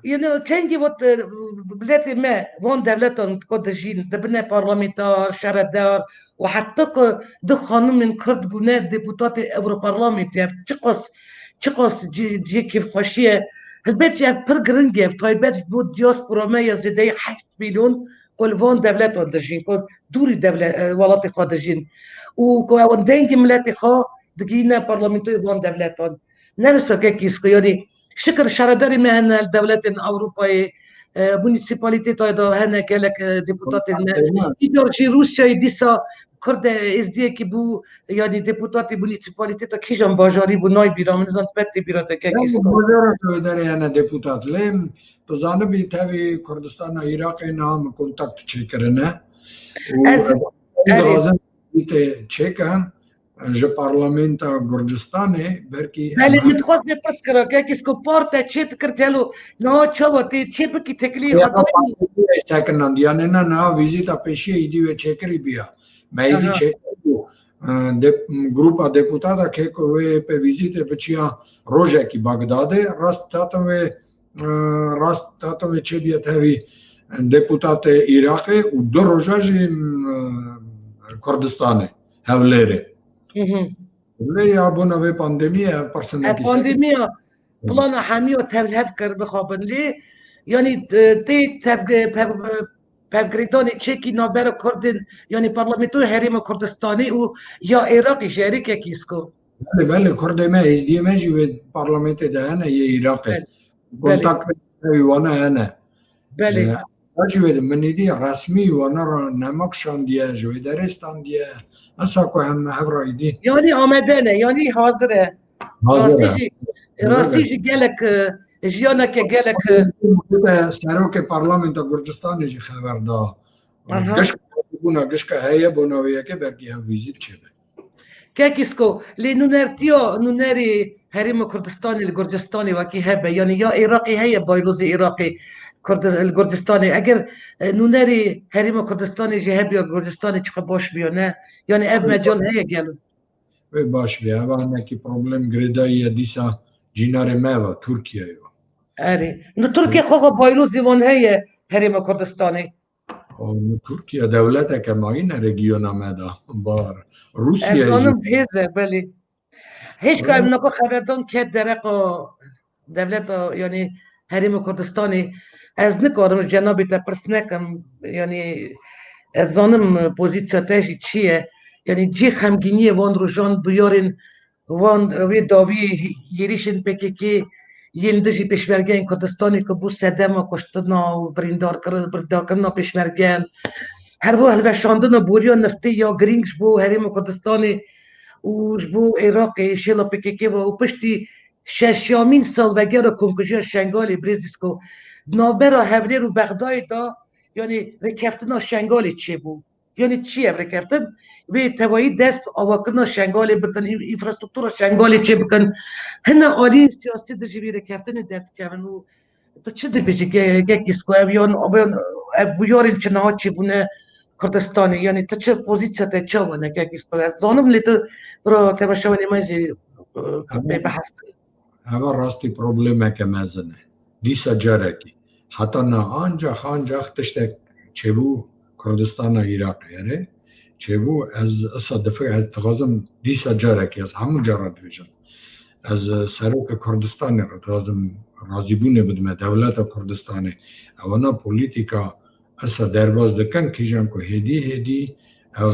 يعني كان جبت بلاد ما وان دولتهم كودجين دبنا بارلمنتار شردار وحتى ده خانم من كرد بنا ديبوتات اورو بارلمنت يعني تشقص جي كيف خشيه البيت يعني برجرنجي طيبات بود دياسبورا ما يزيد 8 مليون كل فون دولتهم دجين كل دوري دولة ولاتي خادجين وكون دينجي ملاتي خا دقينا بارلمنتو فون دولتهم نفس كيس يعني شكر شرداري مهنا الدولات الأوروبية مونيسيباليتي تايدا هنا كالك ديبوتات يدرجي روسيا يديسا كرد ازدي كي بو يعني ديبوتات مونيسيباليتي تا كيجان باجاري بو ناي بيرام نزان تبتي بيراتا كاكيسكو باجارة داري انا ديبوتات لم تو زانبي تاوي كردستان عراق نام كونتاكت چيكرنا و چيكن ج پارلمنتا گرجستانه برکی بله متخوض بپسکره که کسکو پارتا چه تکرتلو نه چاوتی چه بکی تکلی خطایی سکنند یعنی نه ویزیتا پیشی ایدی و چکری بیا مایدی چکری گروپا deputata که کوه په ویزیت بچیا روزه کی بغداد راست تاتو چه بیا تاوی deputat عراق و دو روزه کردستانه هولره ليه يابونا ببانديميا برسنة بانديميا بلانا حامية تفكر بخابن ليه يعني تي بفغريداني تشيكي نابرا كردن يعني برلمانتو هريم كردستاني و يا عراقي شركة كيسكو بله كرد ما ازدي ماجي بالبرلمان ده انا يا عراقي كونتاكت وانا انا بله اجوید منیدی رسمی و نرا نمکشان دیه جوی درستان دیه اصلا که هم هفرایدی یعنی آمدنه یعنی حاضره حاضره راستی جی گلک جیانا که گلک سروک پارلمنت گرجستان جی خبر دا آها گشک بونا گشک هیه بوناویه که برگی هم ویزیت چه که کسکو لی نونرتیو نونری هریم کردستانی الگرجستانی وکی هبه یعنی یا عراقی هیا بایلوز عراقی الگرجستانی اگر نونری هریم کردستانی جی هبه یا گرجستانی چقدر باش بیانه یعنی اب مجال هیا گلو و باش بیا و نکی پروبلم گریدایی دیسا جینار ما و ترکیه اری نو ترکیه خواه بایلوزی وان هیا هریم کردستانی ترکیه دولت که ما این رگیون آمده بار از روسیه آنم بیزه بلی هیچ که نکو خبردان که درقا دولت یعنی هریم کردستانی از نکارم جنابی تا پرس نکم یعنی از آنم پوزیسیا تشی چیه یعنی جی خمگینی وان رو جان بیارین وان وی داوی یریشن پکیکی یلدجی پیشمرگین کردستانی که بو سدما کشتنا و بریندار کردنا پیشمرگین هر وو هلوشاندن بوریا نفتی یا گرینگش بو هریم کردستانی و بو عراقی شیلا پکیکی و پشتی ششیامین سال وگر کنکوژی شنگالی بریزیسکو نابرا هفلی رو بغدای دا یعنی رکفتنا شنگالی چی بو یعنی چیه رکفتن و توایی دست آواکرنا شنگالی بکن اینفراسترکتور شنگالی چی بکن هنه آلی سیاسی دجوی رکفتن درد کمن و تو چه دی بیجی گکیسکو اویان بویارین چنها چی بونه کردستانی یعنی تو چه پوزیسیا تا چه ونه گکیسکو از زانم لیتو برو تباشوانی مجی بحث هوا راستی پروبلم که مزنه دیسا جارکی حتی نه آنجا خانجا تشتک چه بو کردستان عراق یاره چه بو از اصادفه از تغازم دیسا جارکی از همون جارا دویجن از سروک کردستان رو تغازم راضی بونه بدمه دولت کردستانی اونا پولیتیکا اصا درباز دکن کیجم که هدی او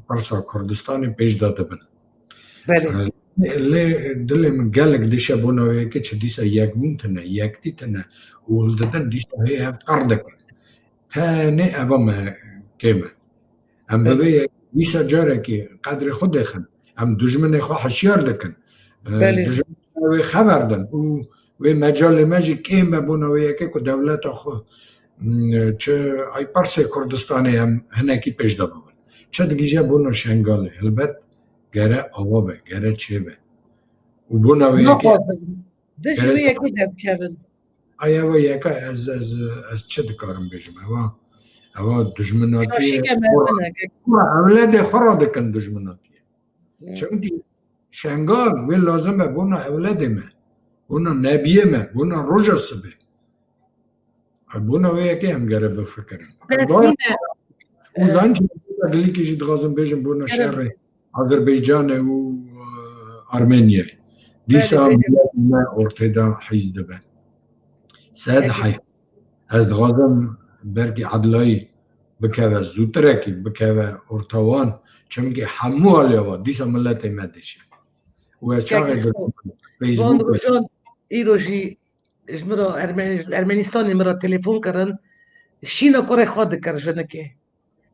پرسا کردستانی پیش داده بن بله دلم گلک دیشه بوناوی که چه دیسا یک بونتنه یک دیتنه ولدتن دیسا هی هف قردک تا نه اوام کمه هم بوی دیسا جاره که قدر خود دخن هم دجمن خو حشیار دکن دجمن خبر دن و مجال مجی کم بوناوی که دولت خو چه ای پرس کردستانی هم هنکی پیش دابن چه دیگه بونا شنگاله البته گره آوابه گره چه به و بونا یکی دشوی یکی داد کردن آیا و یکی از چه دکارم بیشم اوا دشمناتی اولاد خورا دکن دشمناتی چون که شنگال وی لازمه بونا اولاد ما بونا نبیه ما بونا رجس به بونا و یکی هم گره بفکرم اون چه دلی که جد غازم بیشم بونا شهر آذربایجان و آرمنیا دیسا ما ارتدا حیز دبن ساد حیف از غازم برگی عدلای بکوه زودترکی بکوه ارتوان چمگی همو آلیا دیسا ملت مدشه و از چاقی فیسبوک ایروشی مرا ارمنستانی مرا تلفن کردن شینا کره خود کرجنه که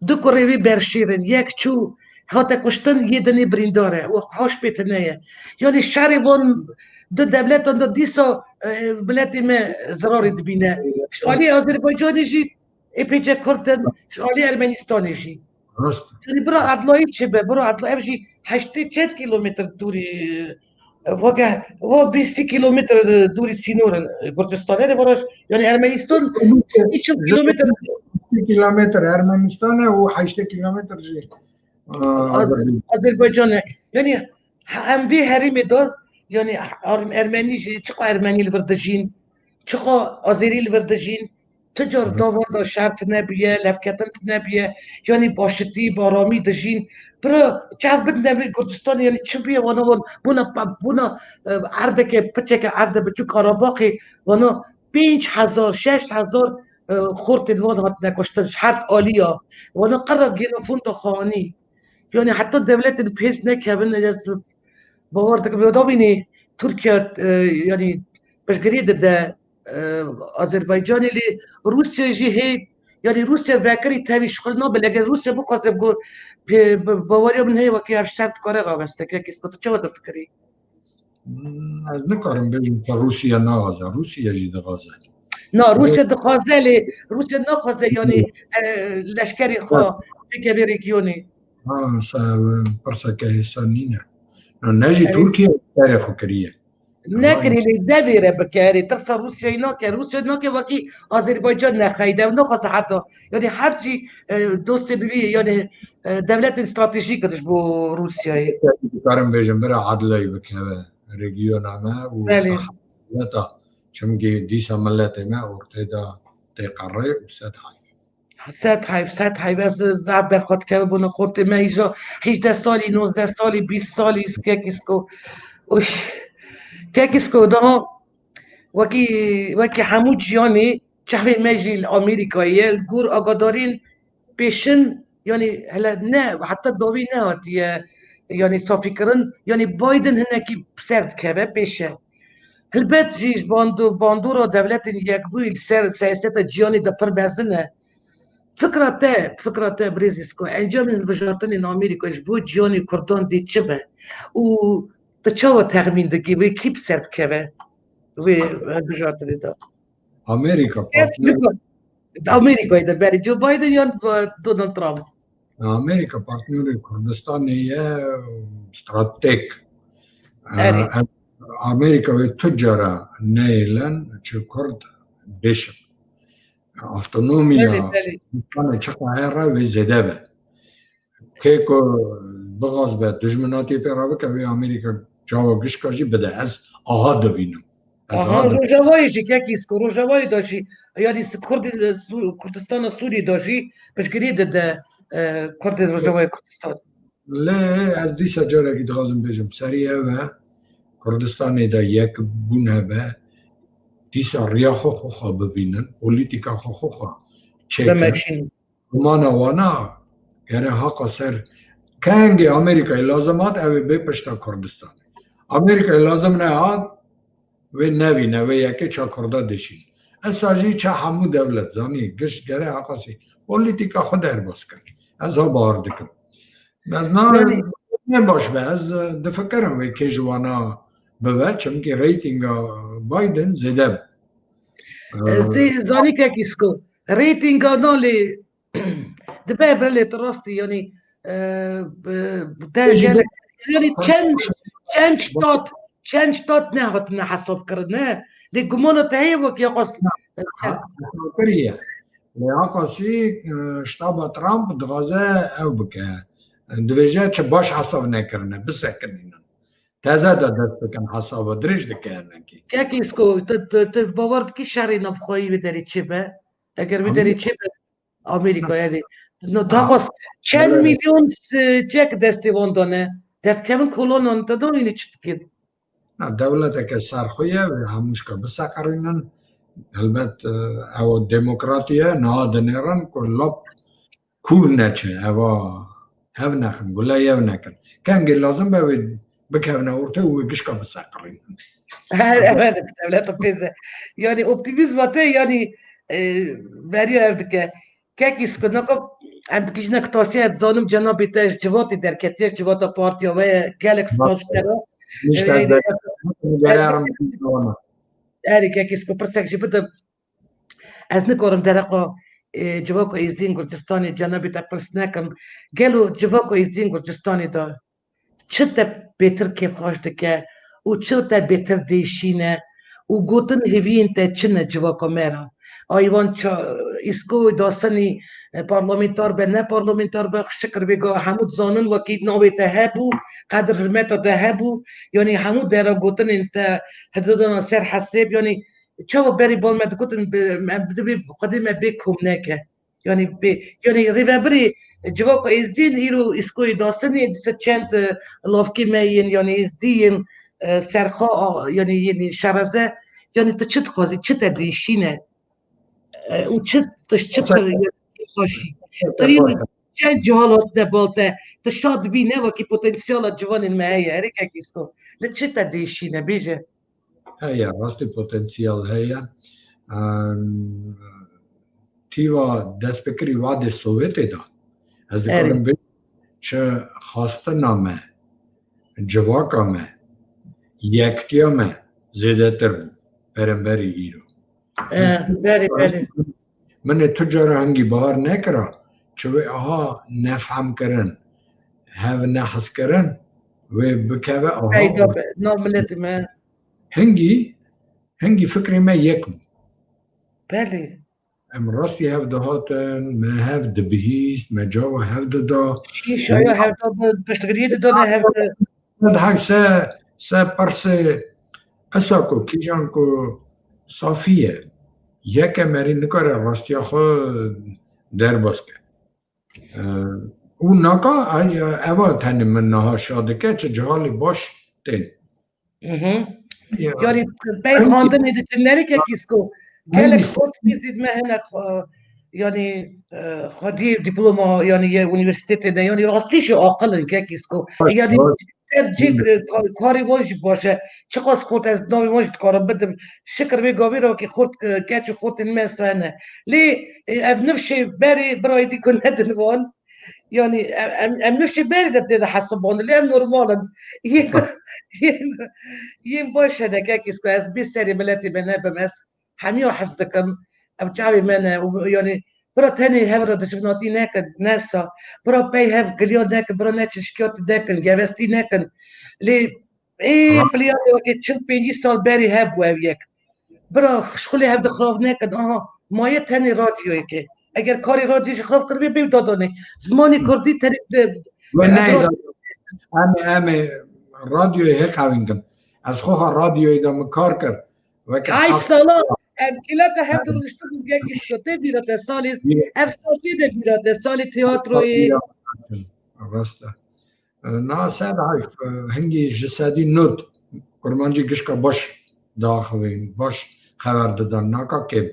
دو کره برشیرن یک چو هاتا کشتن یه دنی برینداره و هاش پیتنه یعنی شهر وان دو دولت دو دیسا بلتی ما ضراری دبینه شالی آذربایجانی جی اپیچه کردن شالی ارمنستانی جی یعنی برا عدلایی چه به برا عدلایی جی 80 کیلومتر دوری و 20 کیلومتر دوری سینور کردستانه براش یعنی ارمنستان 20 کیلومتر ارمنستانه و 8 کیلومتر جی آذربایجان یعنی هم بی حریم داد یعنی ارمنی چقا ارمنی الوردجین چقا آذری الوردجین تجار داور دا شرط نبیه لفکتن نبیه یعنی باشتی بارامی دجین برا چه بد نبیل کردستان یعنی چه بیه وانا بونا عرده که پچه که عرده بچو کاراباقی وانا 5000 6000 خورت دوان هات نکشتن شرط آلیا وانا قرار گینفون تا خانی یعنی حتی دولت پیس نکردن از باورد که بیاد بینی ترکیه یعنی بشگری ده آذربایجانی لی روسیه جی هی يعني روسيا ذاكري تهوي شغل نوبل اگر روسيا بخواست بگو باوریا من هی وکی اف شرط کاره را بسته که کس کتو چه وده فکری؟ از نکارم بگم که روسیه نغازه روسیه جی دغازه نا روسيا دخوازه لی روسيا نخوازه يعني لشکری خواه دیگه بی ريجيوني پرسه که حسان نینه نجی ترکیه تاریخو کریه نکری لی دبیره بکاری ترسا روسيا ناكي وكي آذربایجان نخیده و نخواسته حتی يعني هرچی دوست ببی يعني دولت استراتیژی کدش بو روسیایی کارم بجم برای عدلی بکه ريجيون ما بله وحلتا چمگی دیسا ملت ما ارتدا تقرر وسد حاجه سات های بس زعب برخواد که بونه خورده ما ایجا 18 سالی 19 سالی 20 سالی که کسکو اوش که کسکو ده وکی همو جیانی چهوی مجی الامریکایی الگور آگادارین پیشن يعني هلا نه حتى الضوي نه يعني صافي كرن يعني بايدن هنا كي بسرد كبه بيشه هلبت جيش باندورا دولت يكبوي السر سياسة جياني دا پر بزنه فكرة تا بريزيسكو انجام من البجارتين ان امريكا جبو جياني كردان دي تشبه و تشاو تغمين دقي وي كي بسرد كبه وي البجارتين دا امريكا امريكا اذا باري جو بايدن يان دونالد ترامب امريكا بارتنر كردستان هي استراتيك أري. امريكا وتجارة نيلان كرد بيشب autonomija pane čaka era ve zedebe. Keko bغاز به دجمناتی پیرا که وی امریکا جواب گش کاجی بده از آها دوینم. روجوایی جی که کیسکو روجوایی داشی یعنی کردستان سوری داشی پس گرید ده کرد روجوایی کردستان. لا از دیسا جاره که دغازم بجم سریعه و کردستانی دا یک بونه به دیسا ریا خو ببینن پولیتیکا خو چکن مانا وانا یعنی حقا سر کنگی امریکای لازمات اوی بی پشتا کردستان امریکای لازم نه هاد و نوی نوی یکی چا کرده دشین اساجی چه همو دولت زانی گشت گره حقا سی پولیتیکا خود در باز کن از ها بار دکم از نه باش به از دفکرم وی که جوانا بوه چمکی ریتینگ بایدن زده زانی که کسکو ریتینگ نالی دبه بله تراستی یعنی یعنی چند شتات نه هات نه حساب کرده لگمانو تهی وکی قصد کریه لیاقاسی شتاب ترامپ دغازه او بکه دویجه چه باش حساب نکرنه بسکنینن تازه دا دست بکن حساب درش دکنن کی که کسکو باورد کی شری نبخوایی بداری چه به اگر بداری چه به امریکا یعنی داقاس چند میلیون چک دستی واندانه دست کمن کلونان تدانی چی تکید دولت که سرخویه و هموش که بسقرینن البته او دموکراتیه نهادنیرن که لب کور نچه او هف نخن گله یو نکن کنگی لازم باید بکونه ارته و گش که بسقرینن evet devlet peze yani optimizm ate yani veriyor evdeki kek iskudnako em kijnek tavsiye et zanım cenab-ı tej civati derketiye civata partiya ve gelek sponsora kek isku persek jibide ez nikorim dereko civako izin Gürcistan'ı cenab-ı te persnekam gelo civako izin Gürcistan'ı da çıte beter kef hoştike u çilta beter değişine u gotin hevin te çine civaka mera ayvan isko dastani parlamentar be ne parlamentar be şükür bega hamud zanın vakit navi te hebu kadir hürmeta te hebu yani hamud dera gotin inte hedadana ser hasib yani çava beri bolmed gotin be qadime bekum neke yani rivabri civaka izin iru isko dastani dise çent lafki meyin yani izdiyin سرخا یعنی شرزه یعنی تو چه خوازی چه تدریشینه او چه خوشی ترین چه جهالات نبالته تو شاد بینه و که پتانسیال جوان المعیه هره که کسکو چه تدریشینه بیجه هیا راستی پتانسیال هیا تیوا دست بکری واد سوویت دا از دکارم بید چه خواسته نامه جواکامه یکتیامه زیده تر بود برنبری ایرو بله من تجار هنگی بار نکرا چوی آها نفهم کرن هاو نحس کرن و بکوه آها ناملت ما هنگی فکری ما یک بود بله ام راستی هاو دهاتن ما هاو دبهیست ما جاوا هاو دا شایا هاو دا بشتگریه دانه هاو ده های سه پرسه اساکو کیجانکو صافیه یک مری نکاره راستی خو در باز کرد اون ناکا اوا تنی من نها شاده که چه جهالی باش تین یعنی بی خانده میدیشنری که کیسکو گلک خود میزید مهنک یعنی خودی دیپلوما یعنی یه اونیورسیته ده یعنی راستیش عاقلن که کیسکو یعنی ترجیح کاری واجی باشه چقدر خود از نامی واجی کارم بدم شکر به گاوی رو که خورد کچ خورد این مسانه لی اف نفشه بری برای دی کن ندن وان یعنی ام نفشه بری ده حسابان لی ام نورمالن یم باشه ده که کیسکو از 20 سری ملتی بنابم از هميو حسدكم او جاوي مانا يعني برا تاني هبرا دشبناتي ناكن ناسا برا باي هاف قليون ناكن برا ناتش شكيوت داكن جابستي ناكن لي ايه بليان وكي تشل بيني سال باري هاب وابيك برا شغلي هاب دخراف ناكن ما يتاني راديو يكي اگر كاري راديو خراف كربي بيو داداني زماني كردي تاني امي راديو هيك هاوينكن از خوها راديو اذا مكار كر هاي سالا كلاك هم درشتون جاكي شته بيرات ساليس افسوسي ده بيرات سالي تياتروي راستا نا ساد هاي هنگي جسدي نوت كرمانجي گشكا باش داخلين باش خبر دادن ناكا كيب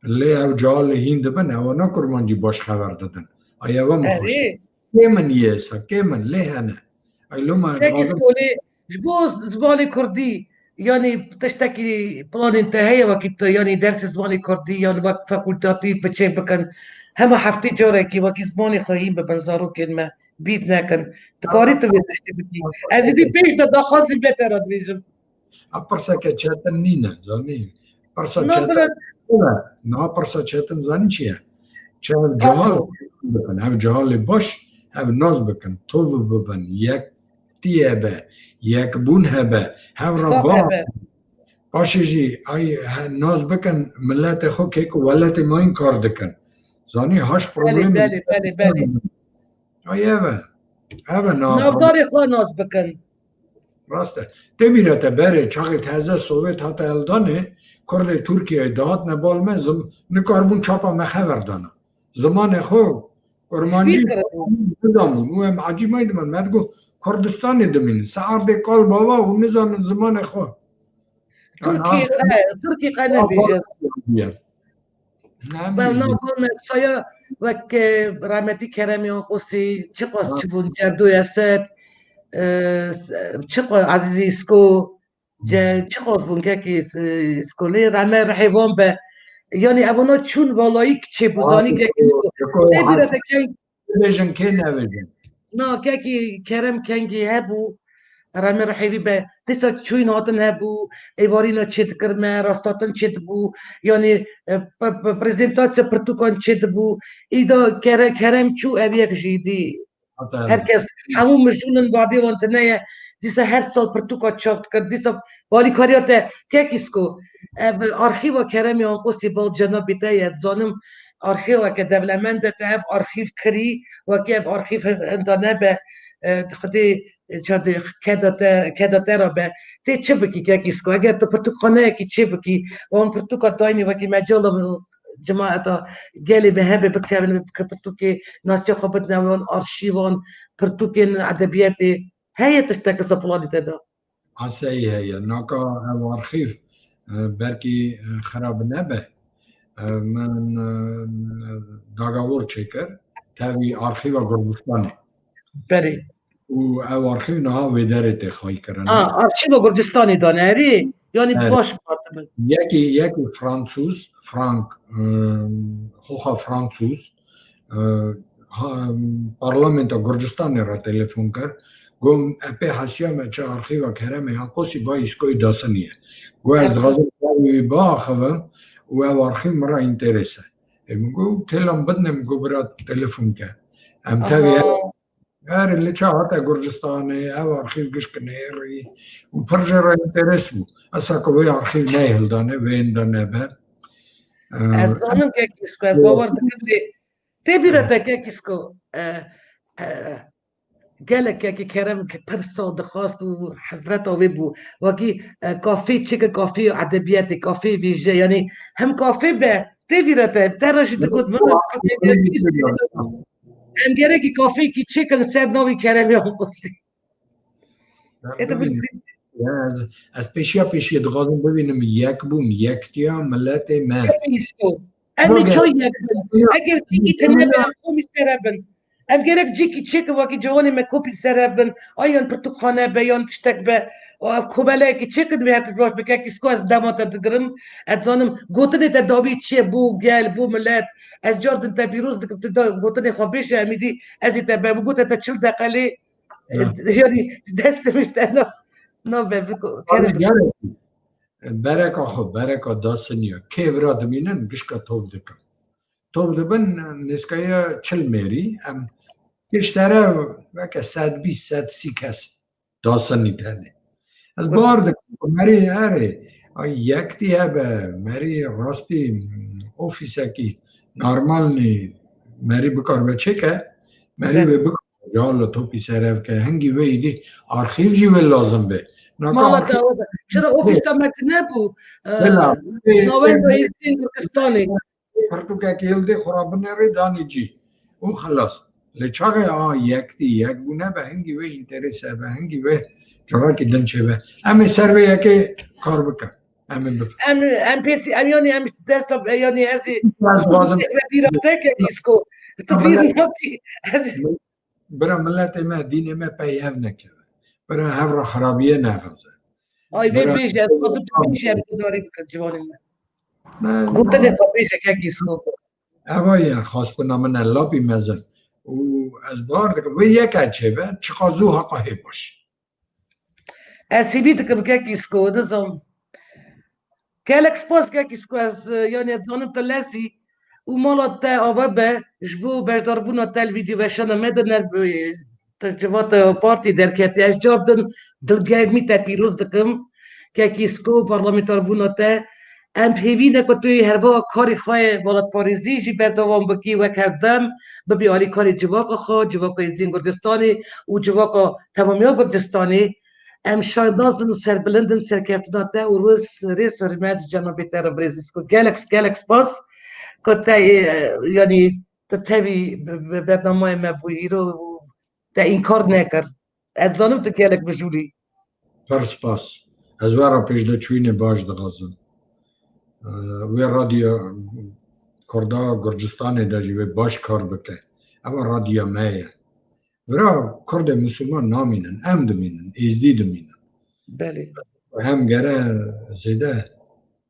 اللي او جال هند بن او نا كرمانجي باش خبر دادن ايا و مخوش كيمن يسا كيمن ليه انا اي لما جاكي سولي جبوز زبالي كردي يعني بتشتكي بلان انتهائي وقت يعني درس زماني كردي يعني وقت فاكولتاتي بچه بكن هما حفتي جوركي وقت زماني خواهیم ببنزارو كلمة بيت نكن تقاري تبيتشتي بكي از دي بيش دا خاصي بيتر ادريجم اپرسا که چتن نینه زانی پرسا چتن نه پرسا چتن زانی چیه چه جهال بکن هم جهال باش هم ناز بکن تو ببن یک تیه به یک بون هبه هم را با باشه جی ای ناز بکن ملت خو که ولت ما این کار دکن زانی هاش پروبلم بله اوه نافداری خواه ناز بکن راسته تبیرته بره چاقی تازه سوویت حتی الدانه کرد ترکیه دهات نبال من نکاربون چاپا مخبر دانه زمان خو کرمانجی دامون او هم عجیب مایده من مدگو کردستانی دمین سعر دی کال بابا و نزان زمان خو ترکی قنه بیجد نه سایا وک رحمتی کرمی قصی چقاس چبون جردوی است چقاس عزیزی اسکو چقاس بون که اسکولی رحمه رحیوان به یعنی اونا چون والایی چه بوزانی که نبیرده که بیشن که نبیشن نه که کرم کنگی هبو رحمه رحیوی به دیسا چوین هاتن هبو ایوارینا چید کرمه راستاتن چید بو یعنی پریزنتاسیا پرتوکان چید بو ایدا کرم چو اویک جیدی herkes همون مجونن بعدی وانتنه دیسا هر سال پرتوکا چافت کرد دیسا والی کاریات تکیسکو آرخیو کرمی آنقوسی بال جنابی تایید زانم آرخیو که دولمنده تایف آرخیو کری و که آرخیو اندانه به خودی چاده کداته را به تی چه بکی تکیسکو اگر تو پرتوکانه کی چه بکی و اون پرتوکا داینی و که مجال جماعتا گلی به هبه بکتابن پرتوکی ناسیا خوبت نوان آرشیوان پرتوکین ادبیاتی هي تشتكي سبلاني تدا عسى هي ناكا أرخيف بركي خراب نبه من داغاور تشكر تابي أرخيف غربستاني بري و أرخيف نها ودارت خواهي كرن أرخيف غربستاني داناري یعنی آره. باش مخاطبن یکی فرانسوز فرانک خوخا فرانسوز پارلمنت گرجستان را تلفن کرد گم اپی حسیام چه آرخیو کرم یا قوسی با ایسکوی داسنیه گو از دغازم با خوام و آرخیو مرا انترسه گو تلم بدنم گو برا تلفن کرد ام تاوی هر اللي شاهدت گرجستانی او آرخیو گش کنیری و پرجه را انترس بو اصلا که وی آرخیو نیهل دانه وین دانه به از آنم که کسکو از باور دکم تبیره تکه کسکو قالك كي كرم برسو دخواست وحضرته ويبو وكي كافي تشيك كافي ادبياتي كافي بيجي يعني هم كافي به تفيرته ترى تقول مرة هم جرى كي كافي كي تشيكن سيد نوي كرم يوم قصي از پیشی دغازم ببینم یک بوم یکتیا ملت ما انا چای یک اگر تيجي تنبه خومي سربن ام gerek جيكي تشيك واكي جواني ما كوبي سربن ايان برتقانه بيان تشتك به كوبلاكي تشيك بهات بروش بكاكي سكو از دامات تقرن اتزانم قوتني تداوي تشي بو قال بو ملات از جوردن تبيروز دك قوتني خبيش اميدي ازي تبا قوت تشل دقالي يعني دست مش انا نو بكو برکا خو برکا داسنیا که وراد مینن گشکا توب دکم توب دبن نسکایا چل میری ام کش سره وکا 120-130 کس داسنی تنه از بار دکم مری هره یک دیه به مری راستی اوفیسه کی نارمال نی مری بکار بچه که مری بکار جالا توپی سره که هنگی ویدی آرخیو جیوه لازم به مالا داوده چرا اوفیس تامت نبو نوین رئیسی گرجستانی پرتوکه که یلده خرابنه ری دانی جی اون خلاص لچاقه یک بونه به هنگی وی انترسه به هنگی وی جرا که دنچه به امی سر وی یکی کار بکن امی بفر ام پیسی ام یعنی ام دست یعنی ازی بیراته که ایسکو تو بیر نکی برا ملت ما دین ما پیه نکه برا هفر خرابیه نغازه آی وی بیشه از بازم تو بیشه داری بکن جوانی من گفته نخواه بیشه که ایسکو اوای خواست نامن الله بیمزن و از بار دکه وی یک اچه به چخازو حقاهی باش سیبی دکم که ایسکو دزم کلک سپاس که ایسکو از یعنی از زانم تلسی و مالات تا آوه به جبو برداربونا تل ویدیو وشانا مدنر تجربات پارتی درکتی از جاردن دلگرمی تا پیروز دکم که ایسکو پارلمنتار بونا تا ام پیوی نکتوی هر با کاری خواه بالات پاریزی جی بردوام بکی و کردم ببی آلی کاری جواقا خواه جواقا ازین گردستانی و جواقا تمامیا گردستانی ام شاندازن و سربلندن سرکفتناته و روز ریس ورمت جنابی تر بریزیسکو گلکس باس که یعنی تتوی برنامه ما بویی رو تا این کار نکرد از زانم تا گلک بجوری پرسپاس از وارا پیش دا چوین باش دغازم وی رادیو کردا گرجستان دا جیوه باش کار بکه اما رادیو مایه ورا کرد مسلمان نامینن ام دمینن ازدی دمینن بله هم گره زیده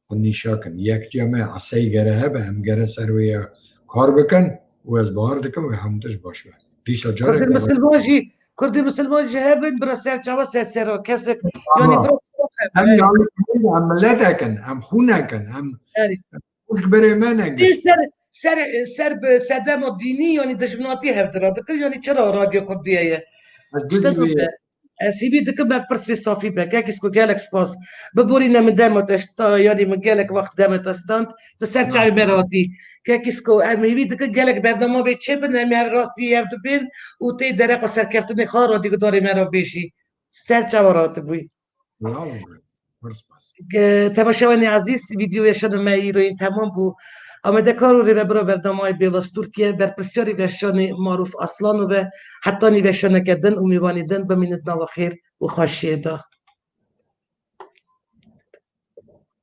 خونیشا کن یک جامعه عصای گره هبه هم گره سروی کار بکن و از بار دکن و همتش باشه دیسا جاره کرد مسلمان جی هبن برا سر چاوا سر کسک یعنی برا هم یعنی هم ملت کن هم خونه کن هم خوش بره من سر به صدم دینی یعنی دشمناتی هفته دکن یعنی چرا رادیو کردیه سیبی دکم بر پرسوی صافی بکه کسکو گلک سپاس ببوری نمدمت اشتا یعنی مگلک وقت دمت استند تو سر چای براتی که کسکو امیوی دکم گلک بردما به چه بن امی راستی هفته بین و تی درق و سرکفتنی خواه را دیگه داری مرا بیشی سر چوارات بوی تماشاوانی عزیز ویدیو یشان مایی رو این تمام بو آمده کارو رو برای برنامه بیلاس ترکیه بر پرسیاری وشان معروف اصلانو و حتی نیوشانه کردن و میوانیدن بمینید نو خیر و خوشیده